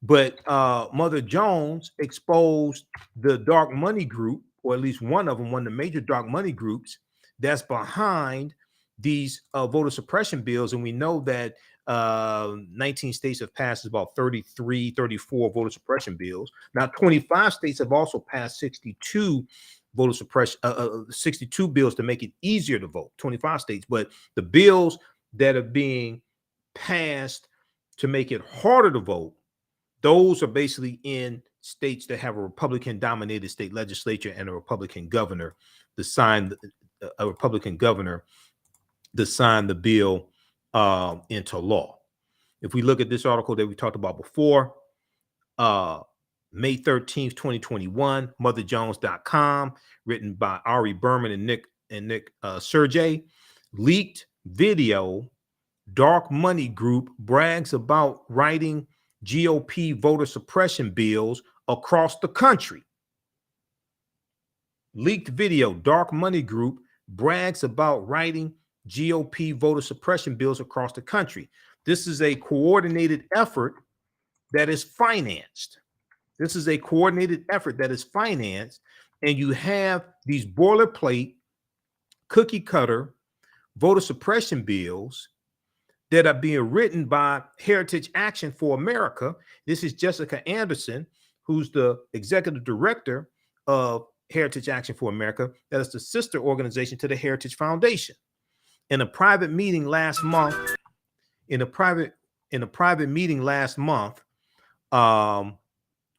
But Mother Jones exposed the dark money group, or at least one of the major dark money groups that's behind these voter suppression bills. And we know that 19 states have passed about 33, 34 voter suppression bills. Now, 25 states have also passed 62 voter suppression, 62 bills to make it easier to vote, 25 states. But the bills that are being passed to make it harder to vote, those are basically in states that have a Republican-dominated state legislature and a Republican governor to sign the bill into law. If we look at this article that we talked about before, May 13th, 2021, motherjones.com, written by Ari Berman and Nick Sergey, leaked video, dark money group brags about writing GOP voter suppression bills across the country. Leaked video, dark money group brags about writing GOP voter suppression bills across the country. This is a coordinated effort that is financed. And you have these boilerplate, cookie cutter voter suppression bills that are being written by Heritage Action for America. This is Jessica Anderson, who's the executive director of Heritage Action for America. That is the sister organization to the Heritage Foundation. In a private meeting last month,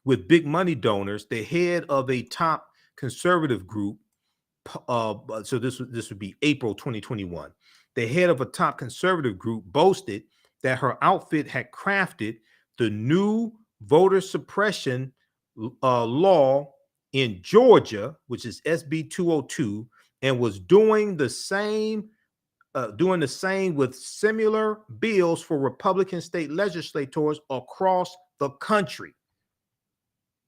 with big money donors, the head of a top conservative group, so this would be April 2021. The head of a top conservative group boasted that her outfit had crafted the new voter suppression law in Georgia, which is SB 202, and was doing the same doing the same with similar bills for Republican state legislators across the country.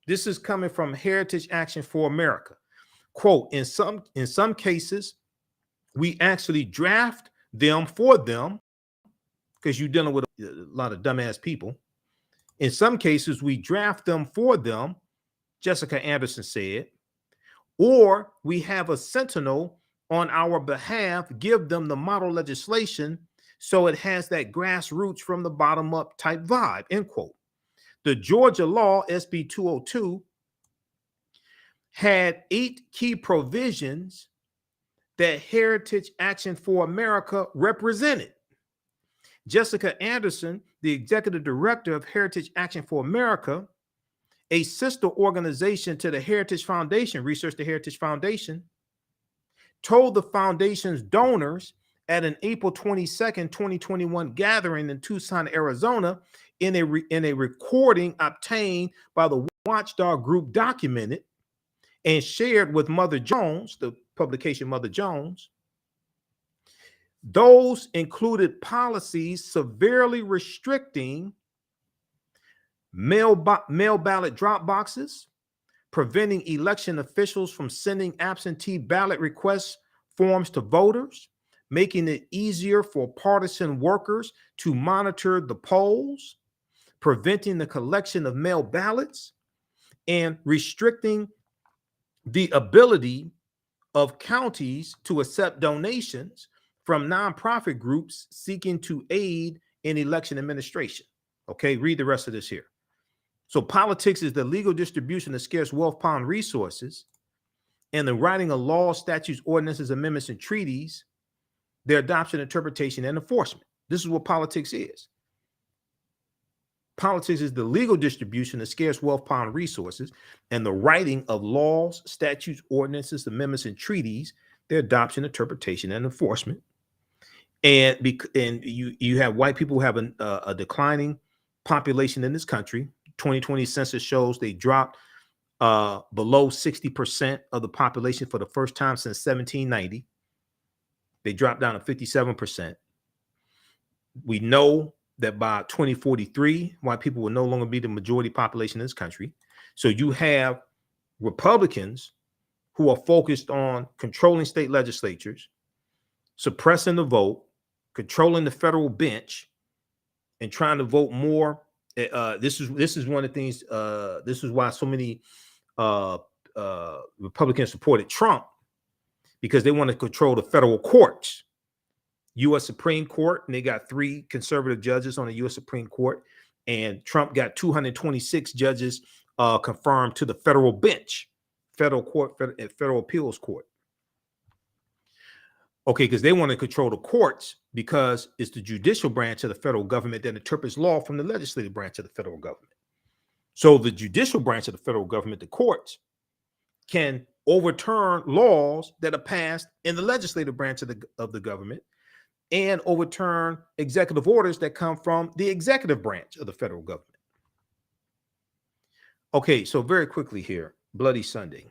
This is coming from Heritage Action for America. Quote, in some cases, we actually draft them for them, because you're dealing with a lot of dumbass people. In some cases, we draft them for them, Jessica Anderson said, or we have a sentinel on our behalf, give them the model legislation so it has that grassroots from the bottom up type vibe, end quote. The Georgia law, SB 202, had 8 key provisions that Heritage Action for America represented. Jessica Anderson, the executive director of Heritage Action for America, a sister organization to the Heritage Foundation, Research the Heritage Foundation, told the foundation's donors at an April 22nd, 2021 gathering in Tucson, Arizona, in a recording obtained by the Watchdog Group, documented and shared with Mother Jones, the publication Mother Jones. Those included policies severely restricting mail ballot drop boxes, preventing election officials from sending absentee ballot request forms to voters, making it easier for partisan workers to monitor the polls, preventing the collection of mail ballots, and restricting the ability of counties to accept donations from nonprofit groups seeking to aid in election administration. Okay, read the rest of this here. So politics is the legal distribution of scarce wealth, power, and resources, and the writing of laws, statutes, ordinances, amendments, and treaties, their adoption, interpretation, and enforcement. This is what politics is. Politics is the legal distribution of scarce wealth, power, and resources, and the writing of laws, statutes, ordinances, amendments, and treaties, their adoption, interpretation, and enforcement. And you have white people who have a declining population in this country. 2020 census shows they dropped below 60% of the population for the first time since 1790. They dropped down to 57%. We know that by 2043, white people will no longer be the majority population in this country. So you have Republicans who are focused on controlling state legislatures, suppressing the vote, controlling the federal bench, and trying to vote more. This is one of the things. This is why so many Republicans supported Trump, because they want to control the federal courts, U.S. Supreme Court, and they got 3 conservative judges on the U.S. Supreme Court, and Trump got 226 judges confirmed to the federal bench, federal court, federal appeals court. Okay, because they want to control the courts, because it's the judicial branch of the federal government that interprets law from the legislative branch of the federal government. So the judicial branch of the federal government, the courts, can overturn laws that are passed in the legislative branch of the government, and overturn executive orders that come from the executive branch of the federal government. Okay, so very quickly here, Bloody Sunday.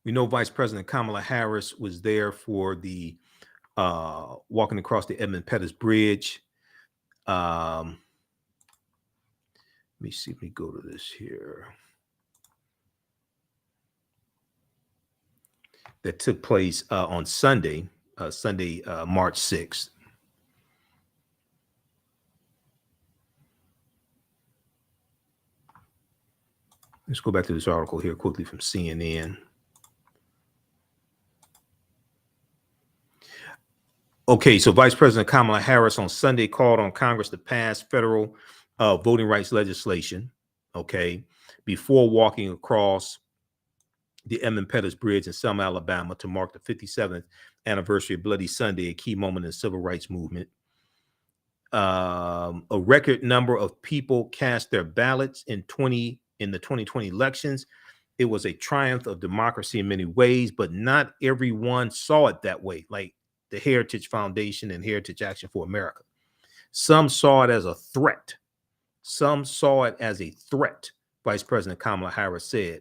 We know Vice President Kamala Harris was there for the walking across the Emmett Till Bridge. Let me see. Let me go to this here. That took place on Sunday, March 6th. Let's go back to this article here quickly from CNN. Okay, so Vice President Kamala Harris on Sunday called on Congress to pass federal voting rights legislation, okay, before walking across the Emmett Till Bridge in Selma, Alabama, to mark the 57th anniversary of Bloody Sunday, a key moment in the civil rights movement. A record number of people cast their ballots in the 2020 elections. It was a triumph of democracy in many ways, but not everyone saw it that way, like the Heritage Foundation and Heritage Action for America. Some saw it as a threat. Some saw it as a threat, Vice President Kamala Harris said,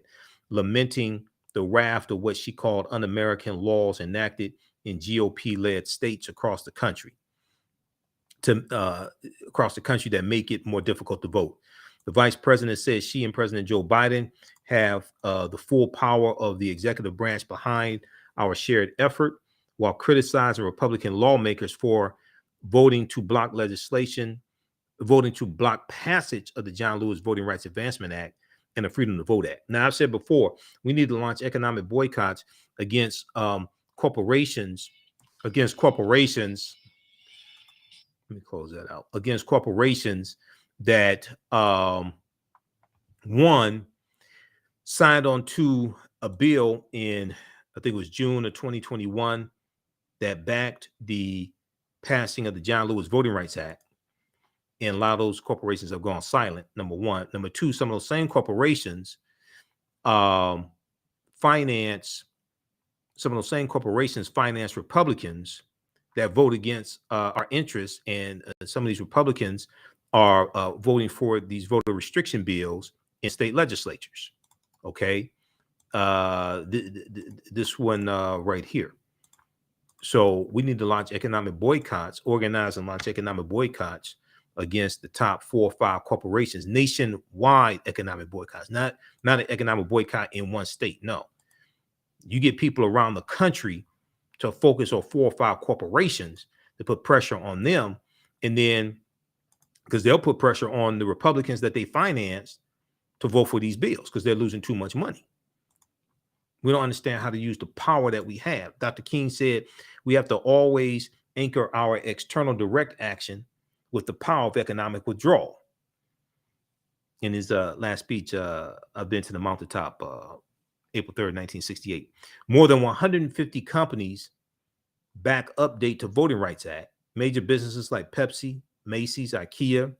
lamenting the raft of what she called un-American laws enacted in GOP-led states across the country that make it more difficult to vote. The vice president says she and President Joe Biden have the full power of the executive branch behind our shared effort, while criticizing Republican lawmakers for voting to block passage of the John Lewis Voting Rights Advancement Act and the Freedom to Vote Act. Now, I've said before, we need to launch economic boycotts against corporations. Let me close that out. Against corporations that one signed on to a bill in, I think it was June of 2021, that backed the passing of the John Lewis Voting Rights Act, and a lot of those corporations have gone silent, number one. Number two, some of those same corporations finance Republicans that vote against our interests, and some of these Republicans are voting for these voter restriction bills in state legislatures. Okay, this one right here. So we need to launch economic boycotts, organize and launch economic boycotts against the top 4 or 5 corporations, nationwide economic boycotts, not an economic boycott in one state. No, you get people around the country to focus on 4 or 5 corporations to put pressure on them, and then because they'll put pressure on the Republicans that they finance to vote for these bills because they're losing too much money. We don't understand how to use the power that we have. Dr. King said we have to always anchor our external direct action with the power of economic withdrawal. In his last speech, I've been to the mountaintop, April 3rd, 1968. More than 150 companies back update to Voting Rights Act. Major businesses like Pepsi, Macy's, IKEA,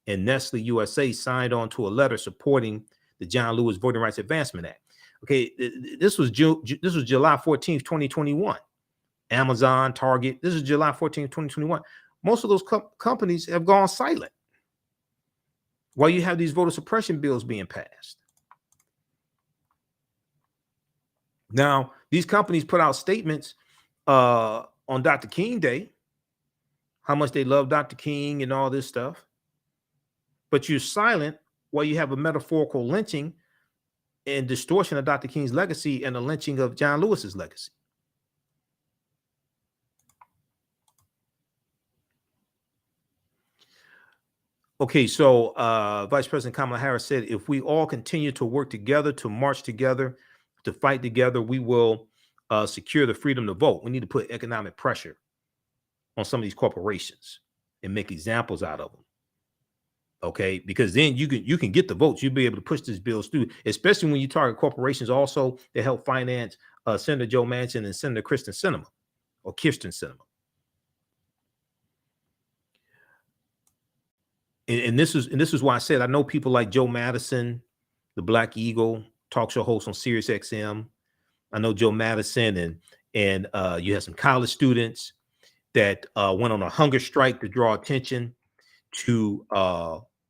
and Nestle USA signed on to a letter supporting the John Lewis Voting Rights Advancement Act. Okay, this was July 14th, 2021. Amazon, Target, this is July 14th, 2021. Most of those companies have gone silent while you have these voter suppression bills being passed. Now, these companies put out statements on Dr. King Day, how much they love Dr. King and all this stuff. But you're silent while you have a metaphorical lynching and distortion of Dr. King's legacy and the lynching of John Lewis's legacy. Okay, so Vice President Kamala Harris said, if we all continue to work together, to march together, to fight together, we will secure the freedom to vote. We need to put economic pressure on some of these corporations and make examples out of them. Okay, because then you can get the votes. You'll be able to push these bills through, especially when you target corporations also that help finance Senator Joe Manchin and Senator Kirsten Sinema. And this is why I said I know people like Joe Madison, the Black Eagle talk show host on Sirius XM. I know Joe Madison, and you have some college students that went on a hunger strike to draw attention to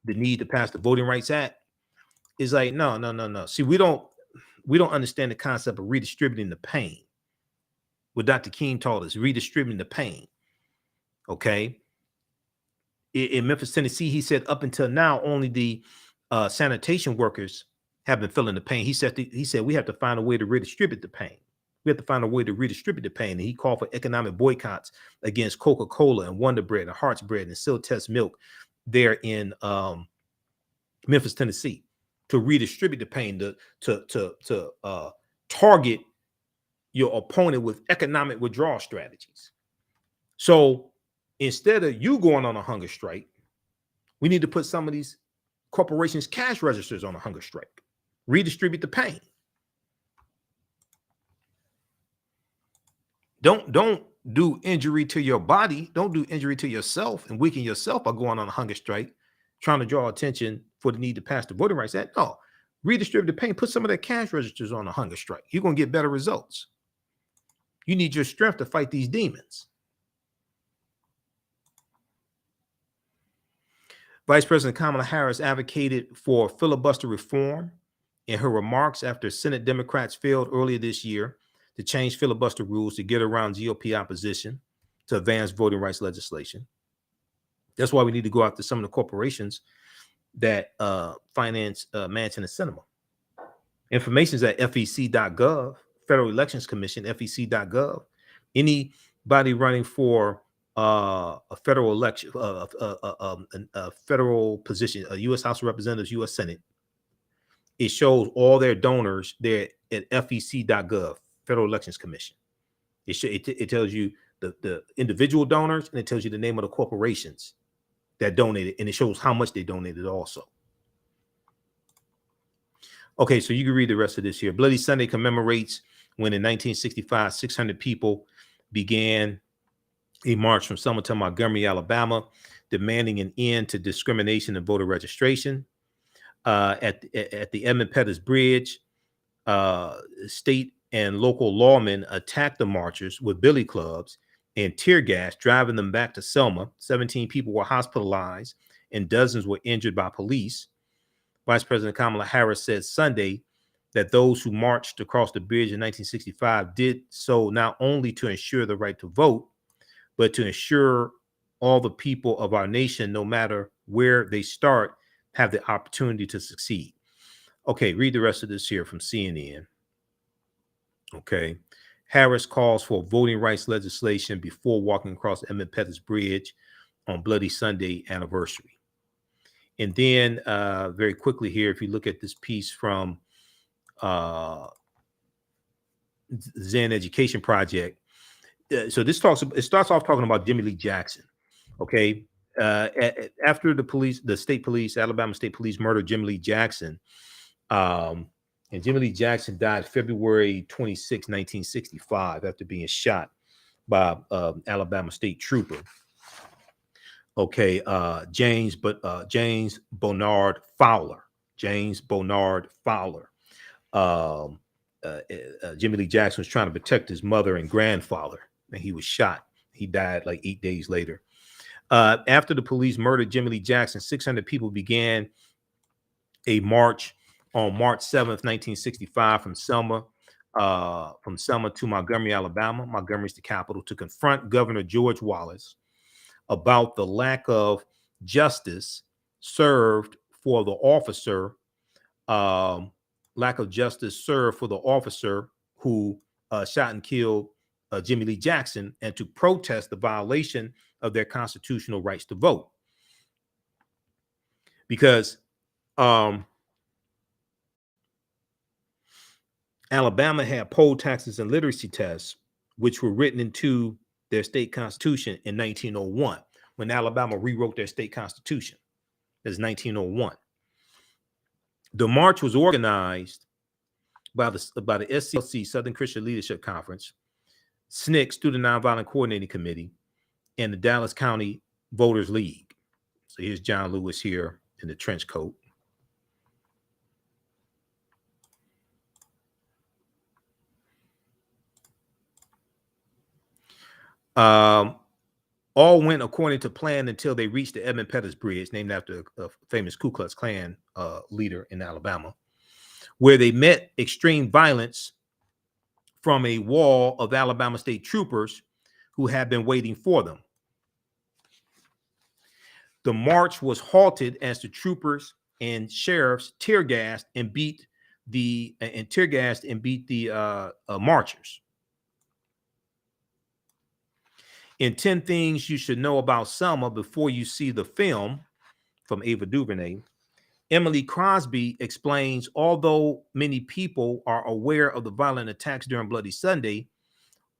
the need to pass the Voting Rights Act. Is like no. See, we don't understand the concept of redistributing the pain. What Dr. King taught us, redistributing the pain. Okay. In Memphis, Tennessee, he said up until now, only the sanitation workers have been feeling the pain. He said we have to find a way to redistribute the pain. We have to find a way to redistribute the pain. And he called for economic boycotts against Coca-Cola and Wonder Bread and Heart's Bread and Siltest Milk there in Memphis, Tennessee, to redistribute the pain, to target your opponent with economic withdrawal strategies. So instead of you going on a hunger strike, we need to put some of these corporations' cash registers on a hunger strike. Redistribute the pain. Don't do injury to your body. Don't do injury to yourself and weaken yourself by going on a hunger strike, trying to draw attention for the need to pass the Voting Rights Act. No, redistribute the pain. Put some of that cash registers on a hunger strike. You're going to get better results. You need your strength to fight these demons. Vice President Kamala Harris advocated for filibuster reform in her remarks after Senate Democrats failed earlier this year to change filibuster rules to get around GOP opposition to advance voting rights legislation. That's why we need to go after some of the corporations that finance Manchin and Sinema. Information is at fec.gov, Federal Elections Commission, fec.gov. Anybody running for a federal election, a federal position, a U.S. House of Representatives, U.S. Senate, it shows all their donors there at fec.gov, Federal Elections Commission. It tells you the individual donors, and it tells you the name of the corporations that donated, and it shows how much they donated also. Okay, so you can read the rest of this here. Bloody Sunday commemorates when in 1965, 600 people began a march from Selma to Montgomery, Alabama, demanding an end to discrimination in voter registration. At the Emmett Till Bridge, state and local lawmen attacked the marchers with billy clubs and tear gas, driving them back to Selma. 17 people were hospitalized and dozens were injured by police. Vice President Kamala Harris said Sunday that those who marched across the bridge in 1965 did so not only to ensure the right to vote, but to ensure all the people of our nation, no matter where they start, have the opportunity to succeed. Okay, read the rest of this here from CNN. Okay. Harris calls for voting rights legislation before walking across Emmett Till Bridge on Bloody Sunday anniversary. And then very quickly here, if you look at this piece from Zen Education Project, so it starts off talking about Jimmy Lee Jackson. Okay. After the state police, Alabama State Police murdered Jimmy Lee Jackson, and Jimmy Lee Jackson died February 26, 1965, after being shot by Alabama State Trooper. Okay, James Bonard Fowler. James Bonard Fowler. Jimmy Lee Jackson was trying to protect his mother and grandfather, and he was shot. He died like 8 days later. After the police murdered Jimmy Lee Jackson, 600 people began a march on March 7th, 1965, from Selma to Montgomery, Alabama. Montgomery is the capital, to confront Governor George Wallace about the lack of justice served for the officer, who shot and killed Jimmy Lee Jackson, and to protest the violation of their constitutional rights to vote. Because Alabama had poll taxes and literacy tests, which were written into their state constitution in 1901, when Alabama rewrote their state constitution. That's 1901. The march was organized by the SCLC, Southern Christian Leadership Conference, SNCC, Student Nonviolent Coordinating Committee, and the Dallas County Voters League. So here's John Lewis here in the trench coat. All went according to plan until they reached the Emmett Till Bridge, named after a famous Ku Klux Klan leader in Alabama, where they met extreme violence from a wall of Alabama State Troopers who had been waiting for them. The march was halted as the troopers and sheriffs tear gassed and beat the marchers. In 10 Things You Should Know About Selma Before You See the Film, from Ava DuVernay, Emily Crosby explains, although many people are aware of the violent attacks during Bloody Sunday,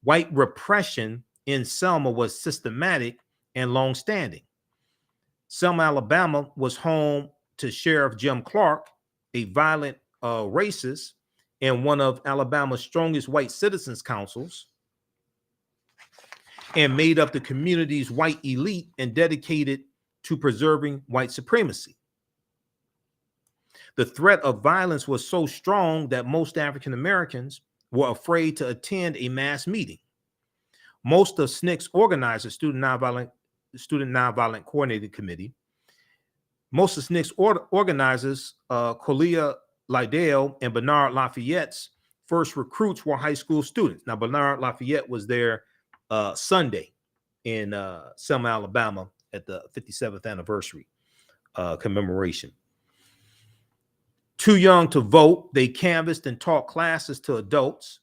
white repression in Selma was systematic and long-standing. Selma, Alabama was home to Sheriff Jim Clark, a violent racist and one of Alabama's strongest white citizens councils, and made up the community's white elite and dedicated to preserving white supremacy. The threat of violence was so strong that most African Americans were afraid to attend a mass meeting. Most of SNCC's organizers, Student Nonviolent Coordinating Committee, most of SNCC's organizers, Colia Liddell and Bernard Lafayette's first recruits were high school students. Now, Bernard Lafayette was there Sunday in Selma, Alabama at the 57th anniversary commemoration. Too young to vote, they canvassed and taught classes to adults.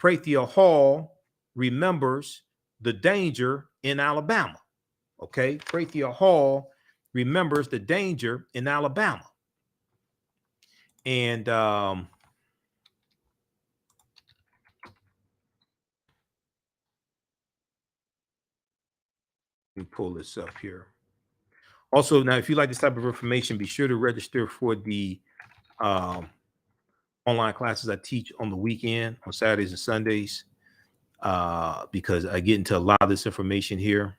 Prathia Hall remembers the danger in Alabama. Okay, Prathia Hall remembers the danger in Alabama. And let me pull this up here. Also, now, if you like this type of information, be sure to register for the online classes I teach on the weekend, on Saturdays and Sundays, because I get into a lot of this information here.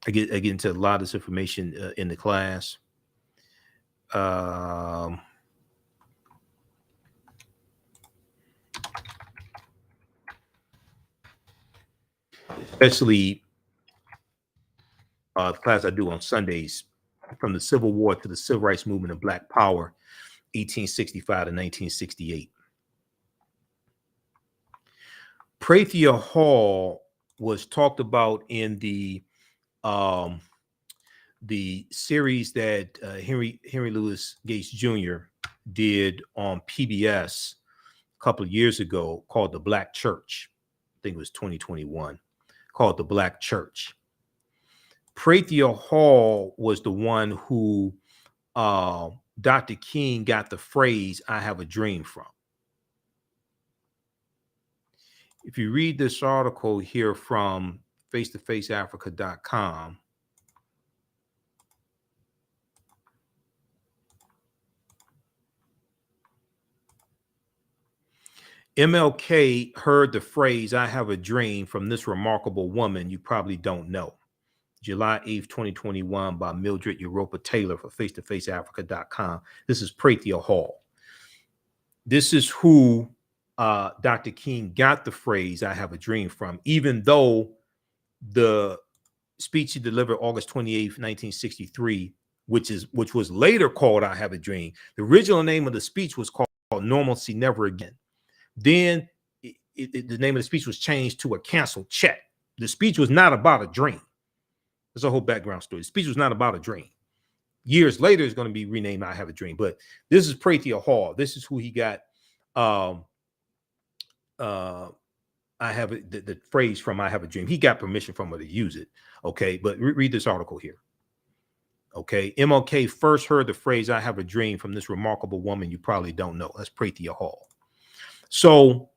I get into a lot of this information in the class. Especially the class I do on Sundays, from the Civil War to the Civil Rights Movement and Black Power, 1865 to 1968. Prathia Hall was talked about in the series that Henry Louis Gates Jr. did on PBS a couple of years ago, called The Black Church. I think it was 2021, called The Black Church. Prathia Hall was the one who Dr. King got the phrase, "I have a dream," from. If you read this article here from face-to-faceafrica.com, MLK heard the phrase, "I have a dream," from this remarkable woman you probably don't know. July 8th, 2021, by Mildred Europa Taylor for face-to-faceafrica.com. This is Prathia Hall. This is who Dr. King got the phrase, "I have a dream," from, even though the speech he delivered August 28th, 1963, which was later called "I Have a Dream." The original name of the speech was called "Normalcy Never Again." Then the name of the speech was changed to "A Canceled Check." The speech was not about a dream. There's a whole background story. The speech was not about a dream. Years later, it's going to be renamed "I Have a Dream." But this is Prathia Hall. This is who he got the phrase from, "I have a dream." He got permission from her to use it. Okay, but read this article here. Okay, MLK first heard the phrase, "I have a dream," from this remarkable woman you probably don't know. That's Prathia Hall. So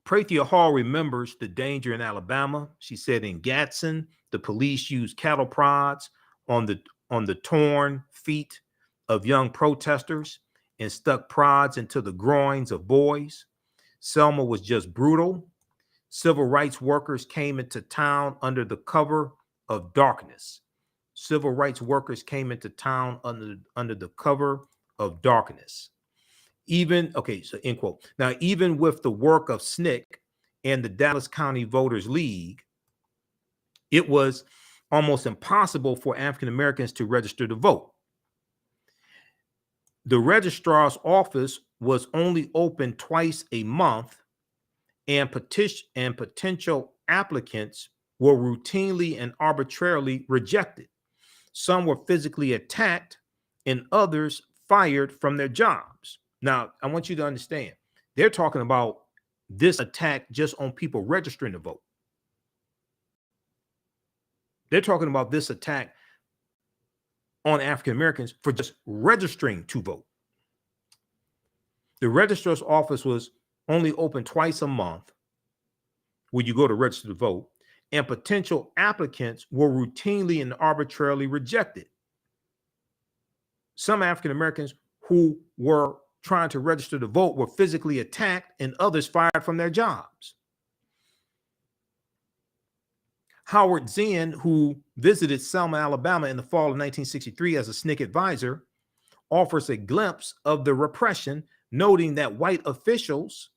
Prathia Hall remembers the danger in Alabama. She said in Gadsden, the police used cattle prods on the torn feet of young protesters and stuck prods into the groins of boys. Selma was just brutal. Civil rights workers came into town under the cover of darkness. Civil rights workers came into town under the cover of darkness. So end quote. Now, even with the work of SNCC and the Dallas County Voters League, it was almost impossible for African Americans to register to vote. The registrar's office was only open twice a month, and potential applicants were routinely and arbitrarily rejected. Some were physically attacked and others fired from their jobs. Now, I want you to understand, they're talking about this attack just on people registering to vote. They're talking about this attack on African Americans for just registering to vote. The registrar's office was only open twice a month when you go to register to vote, and potential applicants were routinely and arbitrarily rejected. Some African Americans who were trying to register to vote were physically attacked and others fired from their jobs. Howard Zinn, who visited Selma, Alabama in the fall of 1963 as a SNCC advisor, offers a glimpse of the repression, noting that white officials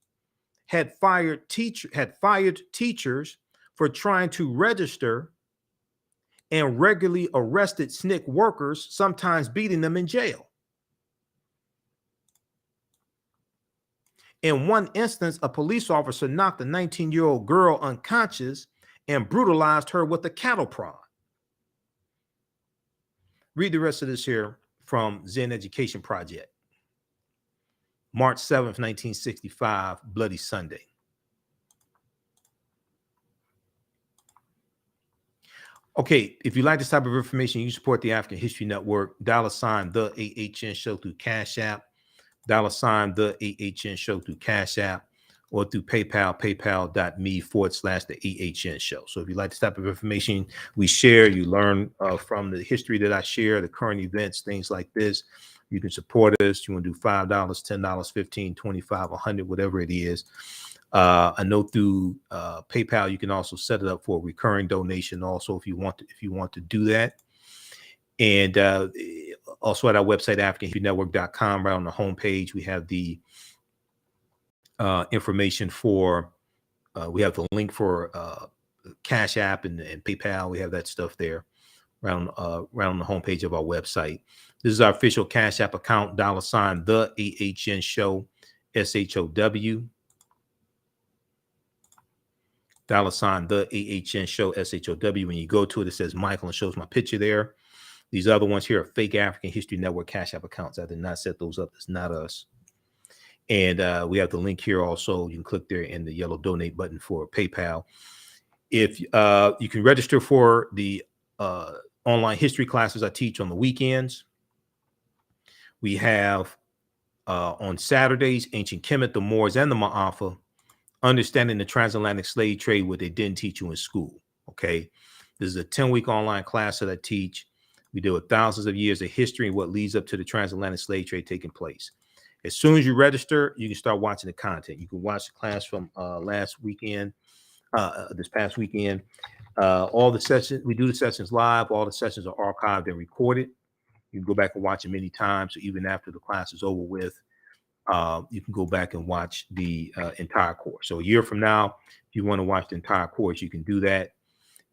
had fired teachers for trying to register and regularly arrested SNCC workers, sometimes beating them in jail. In one instance, a police officer knocked a 19-year-old girl unconscious and brutalized her with a cattle prod. Read the rest of this here from Zen Education Project. March 7th, 1965, Bloody Sunday. Okay, if you like this type of information, you support the African History Network, $ the AHN Show through Cash App, $ the AHN Show through Cash App, or through PayPal, paypal.me/the AHN Show. So if you like this type of information we share, you learn from the history that I share, the current events, things like this. You can support us. You want to do $5, $10, $15, $25, $100, whatever it is. I know through PayPal, you can also set it up for a recurring donation also if you want to do that. And also at our website, AfricanHistoryNetwork.com, right on the homepage, we have the information for, we have the link for Cash App and PayPal. We have that stuff there around on the homepage of our website. This is our official Cash App account, $ the AHN Show, SHOW. $ the AHN Show, SHOW. When you go to it, it says Michael and shows my picture there. These other ones here are fake African History Network Cash App accounts. I did not set those up. It's not us. And we have the link here also. You can click there in the yellow donate button for PayPal. If you can register for the online history classes I teach on the weekends. We have on Saturdays, Ancient Kemet, the Moors, and the Maafa, understanding the transatlantic slave trade, what they didn't teach you in school. Okay. This is a 10-week online class that I teach. We deal with thousands of years of history and what leads up to the transatlantic slave trade taking place. As soon as you register, you can start watching the content. You can watch the class from last weekend, this past weekend. All the sessions, we do the sessions live. All the sessions are archived and recorded. You can go back and watch them many times. So even after the class is over with, you can go back and watch the entire course. So a year from now, if you want to watch the entire course, you can do that.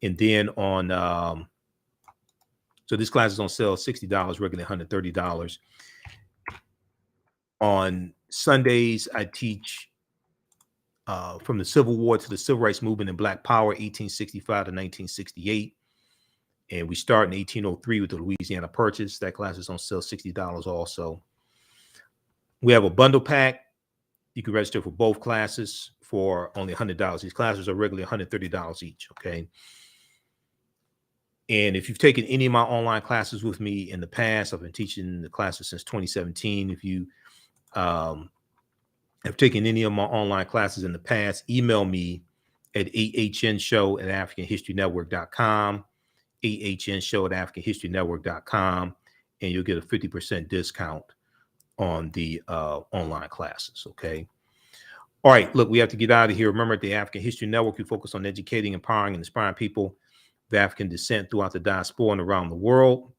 And then on, so this class is on sale, $60, regularly $130. On Sundays, I teach from the Civil War to the Civil Rights Movement and Black Power, 1865 to 1968. And we start in 1803 with the Louisiana Purchase. That class is on sale, $60 also. We have a bundle pack. You can register for both classes for only $100. These classes are regularly $130 each, okay? And if you've taken any of my online classes with me in the past, I've been teaching the classes since 2017. If you have taken any of my online classes in the past, email me at ahnshow@africanhistorynetwork.com, ahnshow@africanhistorynetwork.com, and you'll get a 50% discount on the online classes, okay? All right, look, we have to get out of here. Remember, at the African History Network, we focus on educating, empowering, and inspiring people of African descent throughout the diaspora and around the world,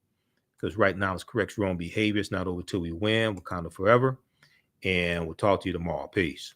because right now it's corrects wrong behavior. It's not over till we win. Wakanda forever. And we'll talk to you tomorrow. Peace.